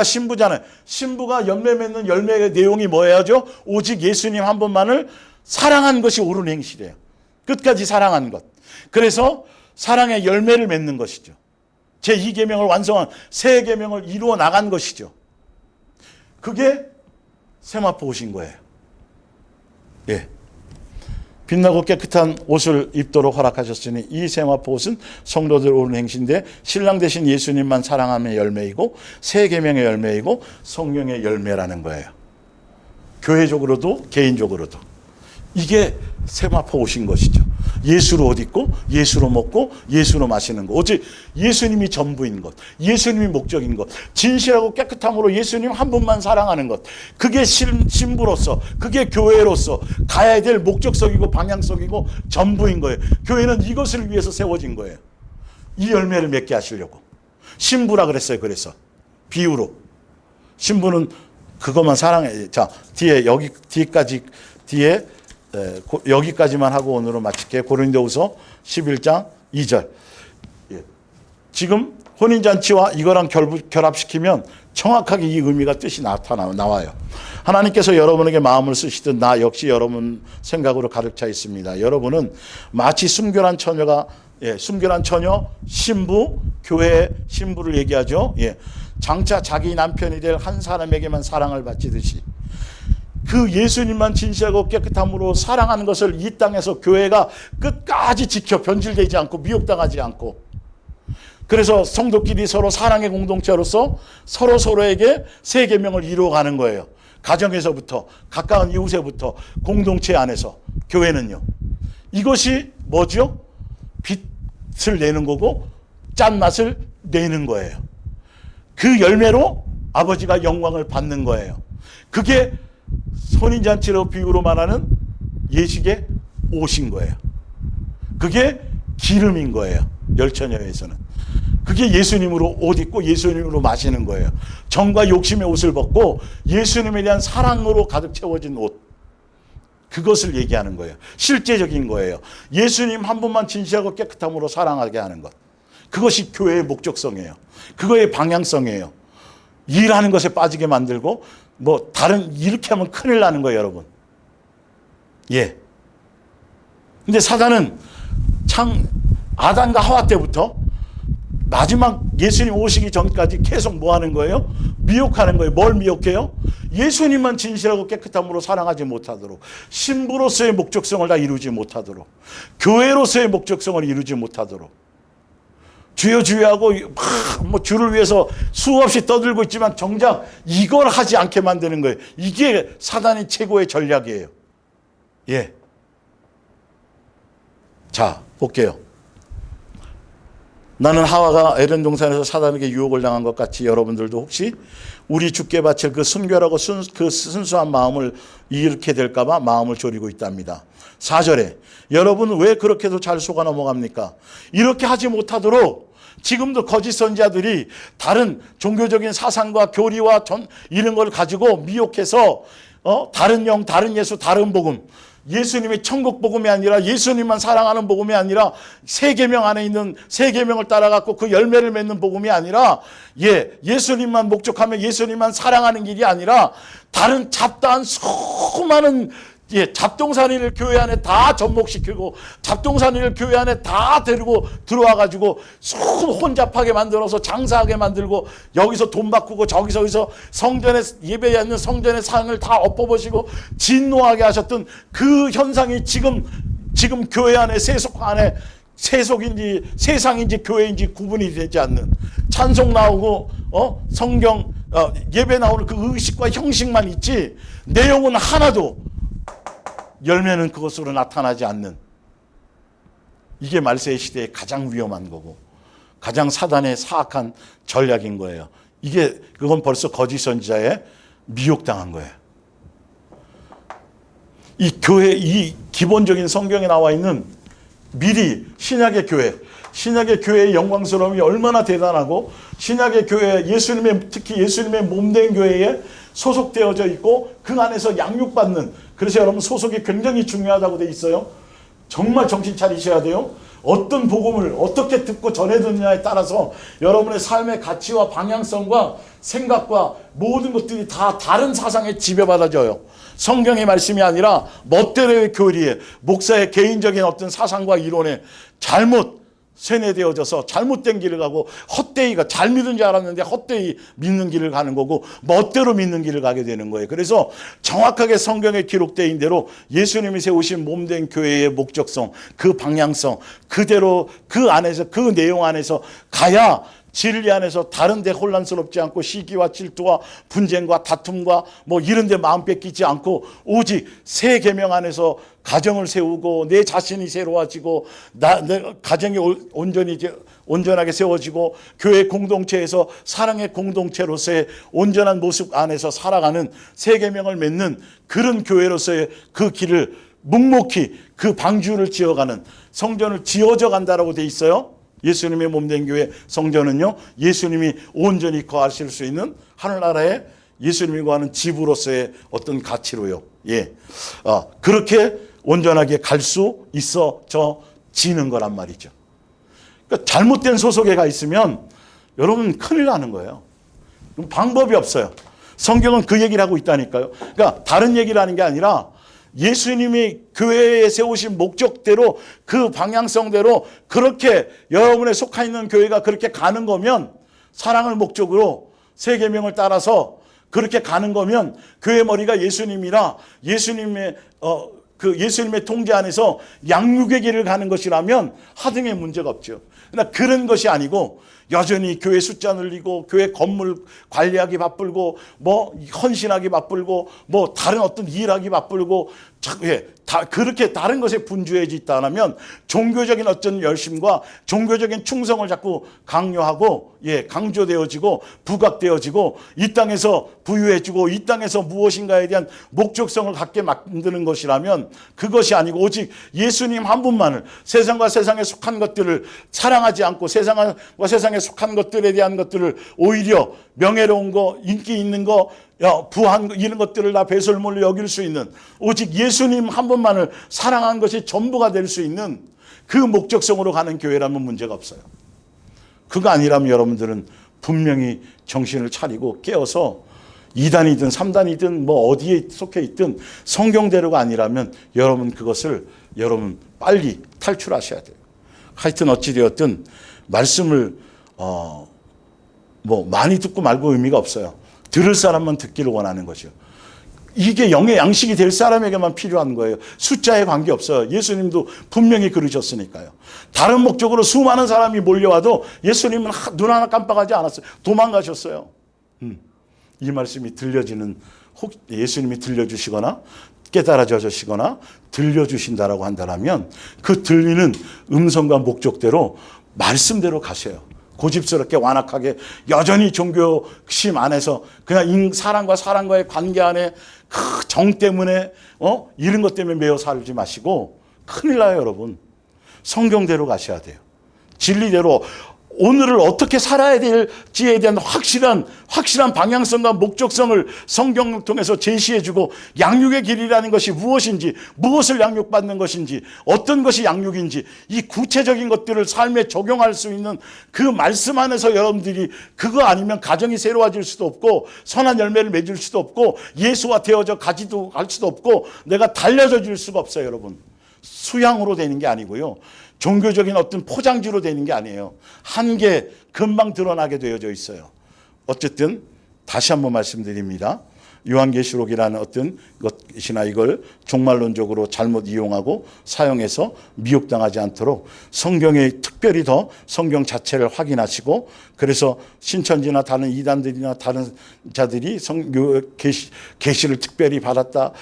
신부잖아요. 신부가 열매 맺는 열매의 내용이 뭐야죠? 오직 예수님 한 분만을 사랑한 것이 옳은 행실이에요. 끝까지 사랑한 것. 그래서 사랑의 열매를 맺는 것이죠. 제2계명을 완성한 새 계명을 이루어 나간 것이죠. 그게 세마포 옷인 거예요. 빛나고 깨끗한 옷을 입도록 허락하셨으니 이 세마포 옷은 성도들 옳은 행실인데 신랑 되신 예수님만 사랑함의 열매이고 새 계명의 열매이고 성령의 열매라는 거예요. 교회적으로도 개인적으로도. 이게 세마포 옷인 것이죠. 예수로 옷 입고 예수로 먹고 예수로 마시는 것. 오직 예수님이 전부인 것. 예수님이 목적인 것. 진실하고 깨끗함으로 예수님 한 분만 사랑하는 것. 그게 신부로서, 그게 교회로서 가야 될 목적성이고 방향성이고 전부인 거예요. 교회는 이것을 위해서 세워진 거예요. 이 열매를 맺게 하시려고. 신부라 그랬어요. 그래서 비유로. 신부는 그것만 사랑해. 자, 뒤에 여기 뒤까지 뒤에 여기까지만 하고 오늘은 마칠게요. 고린도후서 11장 2절. 예. 지금 혼인잔치와 이거랑 결합시키면 정확하게 이 의미가 뜻이 나와요. 하나님께서 여러분에게 마음을 쓰시듯 나 역시 여러분 생각으로 가득 차 있습니다. 여러분은 마치 순결한 처녀가 순결한 처녀, 신부, 교회 신부를 얘기하죠. 장차 자기 남편이 될 한 사람에게만 사랑을 바치듯이 그 예수님만 진실하고 깨끗함으로 사랑하는 것을 이 땅에서 교회가 끝까지 지켜 변질되지 않고 미혹당하지 않고, 그래서 성도끼리 서로 사랑의 공동체로서 서로에게 세 계명을 이루어가는 거예요. 가정에서부터 가까운 이웃에부터 공동체 안에서. 교회는요, 이것이 뭐죠? 빛을 내는 거고 짠맛을 내는 거예요. 그 열매로 아버지가 영광을 받는 거예요. 그게 혼인잔치로 비유로 말하는 예식의 옷인 거예요. 그게 기름인 거예요. 열처녀에서는. 그게 예수님으로 옷 입고 예수님으로 마시는 거예요. 정과 욕심의 옷을 벗고 예수님에 대한 사랑으로 가득 채워진 옷. 그것을 얘기하는 거예요. 실제적인 거예요. 예수님 한 분만 진실하고 깨끗함으로 사랑하게 하는 것. 그것이 교회의 목적성이에요. 그거의 방향성이에요. 일하는 것에 빠지게 만들고 뭐 다른 이렇게 하면 큰일 나는 거예요, 여러분. 예. 근데 사단은 참 아담과 하와 때부터 마지막 예수님 오시기 전까지 계속 뭐 하는 거예요? 미혹하는 거예요. 뭘 미혹해요? 예수님만 진실하고 깨끗함으로 사랑하지 못하도록, 신부로서의 목적성을 다 이루지 못하도록, 교회로서의 목적성을 이루지 못하도록, 주여 주여 하고 뭐 주를 위해서 수없이 떠들고 있지만 정작 이걸 하지 않게 만드는 거예요. 이게 사단의 최고의 전략이에요. 예. 자, 볼게요. 나는 하와가 에덴 동산에서 사단에게 유혹을 당한 것 같이 여러분들도 혹시 우리 주께 바칠 그 순결하고 그 순수한 마음을 잃게 될까 봐 마음을 졸이고 있답니다. 4절에 여러분 왜 그렇게도 잘 속아 넘어갑니까? 이렇게 하지 못하도록 지금도 거짓 선지자들이 다른 종교적인 사상과 교리와 이런 걸 가지고 미혹해서 다른 영, 다른 예수, 다른 복음, 예수님의 천국 복음이 아니라 예수님만 사랑하는 복음이 아니라 세 계명 안에 있는 세 계명을 따라갖고 그 열매를 맺는 복음이 아니라 예수님만 목적하며 예수님만 사랑하는 길이 아니라 다른 잡다한 수많은 잡동사니를 교회 안에 다 접목시키고 잡동사니를 교회 안에 다 데리고 들어와가지고 혼잡하게 만들어서 장사하게 만들고 여기서 돈 바꾸고 저기서 성전에 예배에 있는 성전의 상을 다 엎어버리고 진노하게 하셨던 그 현상이 지금 교회 안에 세속 안에 세속인지 세상인지 교회인지 구분이 되지 않는, 찬송 나오고 성경 예배 나오는 그 의식과 형식만 있지 내용은 하나도 열매는 그것으로 나타나지 않는, 이게 말세의 시대의 가장 위험한 거고 가장 사단의 사악한 전략인 거예요. 그건 벌써 거짓 선지자에 미혹당한 거예요. 이 교회, 이 기본적인 성경에 나와 있는 미리 신약의 교회의 영광스러움이 얼마나 대단하고 신약의 교회, 특히 예수님의 몸된 교회에 소속되어져 있고 그 안에서 양육받는, 그래서 여러분 소속이 굉장히 중요하다고 돼 있어요. 정말 정신 차리셔야 돼요. 어떤 복음을 어떻게 듣고 전해 듣느냐에 따라서 여러분의 삶의 가치와 방향성과 생각과 모든 것들이 다 다른 사상에 지배받아져요. 성경의 말씀이 아니라 멋대로의 교리에, 목사의 개인적인 어떤 사상과 이론에 잘못 세뇌되어져서 잘못된 길을 가고 헛되이가, 잘 믿은 줄 알았는데 헛되이 믿는 길을 가는 거고 멋대로 믿는 길을 가게 되는 거예요. 그래서 정확하게 성경에 기록된 대로 예수님이 세우신 몸된 교회의 목적성, 그 방향성 그대로 그 안에서, 그 내용 안에서 가야 진리 안에서 다른 데 혼란스럽지 않고 시기와 질투와 분쟁과 다툼과 뭐 이런 데 마음 뺏기지 않고 오직 새 계명 안에서 가정을 세우고 내 자신이 새로워지고 내 가정이 온전하게 세워지고 교회 공동체에서 사랑의 공동체로서의 온전한 모습 안에서 살아가는 새 계명을 맺는 그런 교회로서의 그 길을 묵묵히 그 방주를 지어가는, 성전을 지어져 간다라고 돼 있어요. 예수님의 몸된 교회 성전은요, 예수님이 온전히 거하실 수 있는 하늘나라의 예수님이 구하는 집으로서의 어떤 가치로요. 예, 그렇게 온전하게 갈 수 있어지는 거란 말이죠. 그러니까 잘못된 소속에가 있으면 여러분 큰일 나는 거예요. 방법이 없어요. 성경은 그 얘기를 하고 있다니까요. 그러니까 다른 얘기를 하는 게 아니라 예수님이 교회에 세우신 목적대로 그 방향성대로 그렇게 여러분의 속하 있는 교회가 그렇게 가는 거면, 사랑을 목적으로 세 계명을 따라서 그렇게 가는 거면 교회 머리가 예수님이라 예수님의 예수님의 통제 안에서 양육의 길을 가는 것이라면 하등의 문제가 없죠. 그러나 그런 것이 아니고 여전히 교회 숫자 늘리고 교회 건물 관리하기 바쁘고 뭐 헌신하기 바쁘고 뭐 다른 어떤 일하기 바쁘고 그렇게 다른 것에 분주해져 있다면 종교적인 어떤 열심과 종교적인 충성을 자꾸 강요하고 강조되어지고 부각되어지고 이 땅에서 부유해지고 이 땅에서 무엇인가에 대한 목적성을 갖게 만드는 것이라면 그것이 아니고 오직 예수님 한 분만을, 세상과 세상에 속한 것들을 사랑하지 않고 세상과 세상에 속한 것들에 대한 것들을 오히려 명예로운 거, 인기 있는 거, 부한 거, 이런 것들을 다 배설물로 여길 수 있는, 오직 예수님 한 분만을 사랑한 것이 전부가 될 수 있는 그 목적성으로 가는 교회라면 문제가 없어요. 그거 아니라면 여러분들은 분명히 정신을 차리고 깨어서 2단이든 3단이든 뭐 어디에 속해 있든 성경대로가 아니라면 여러분 그것을 빨리 탈출하셔야 돼요. 하여튼 어찌되었든 말씀을 많이 듣고 말고 의미가 없어요. 들을 사람만 듣기를 원하는 거죠. 이게 영의 양식이 될 사람에게만 필요한 거예요. 숫자에 관계없어요. 예수님도 분명히 그러셨으니까요. 다른 목적으로 수많은 사람이 몰려와도 예수님은 눈 하나 깜빡하지 않았어요. 도망가셨어요. 이 말씀이 들려지는, 혹 예수님이 들려주시거나 깨달아져 주시거나 들려주신다라고 한다면 그 들리는 음성과 목적대로 말씀대로 가세요. 고집스럽게 완악하게 여전히 종교심 안에서 그냥 사람과 사람과의 관계 안에 그 정 때문에 이런 것 때문에 매여 살지 마시고 큰일 나요, 여러분. 성경대로 가셔야 돼요. 진리대로 오늘을 어떻게 살아야 될지에 대한 확실한 방향성과 목적성을 성경을 통해서 제시해주고, 양육의 길이라는 것이 무엇인지, 무엇을 양육받는 것인지, 어떤 것이 양육인지, 이 구체적인 것들을 삶에 적용할 수 있는 그 말씀 안에서 여러분들이, 그거 아니면 가정이 새로워질 수도 없고 선한 열매를 맺을 수도 없고 예수와 되어져 가지도 갈 수도 없고 내가 달려져 줄 수가 없어요. 여러분, 수양으로 되는 게 아니고요, 종교적인 어떤 포장지로 되는 게 아니에요. 한계 금방 드러나게 되어져 있어요. 어쨌든 다시 한번 말씀드립니다. 요한계시록이라는 어떤 것이나 이걸 종말론적으로 잘못 이용하고 사용해서 미혹당하지 않도록 성경에 특별히 더 성경 자체를 확인하시고, 그래서 신천지나 다른 이단들이나 다른 자들이 계시를 특별히 받았다.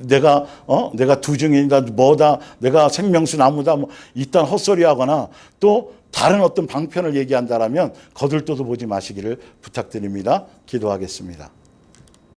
내가 두증이다, 뭐다, 내가 생명수 나무다, 뭐 이딴 헛소리하거나 또 다른 어떤 방편을 얘기한다라면 거들떠도 보지 마시기를 부탁드립니다. 기도하겠습니다.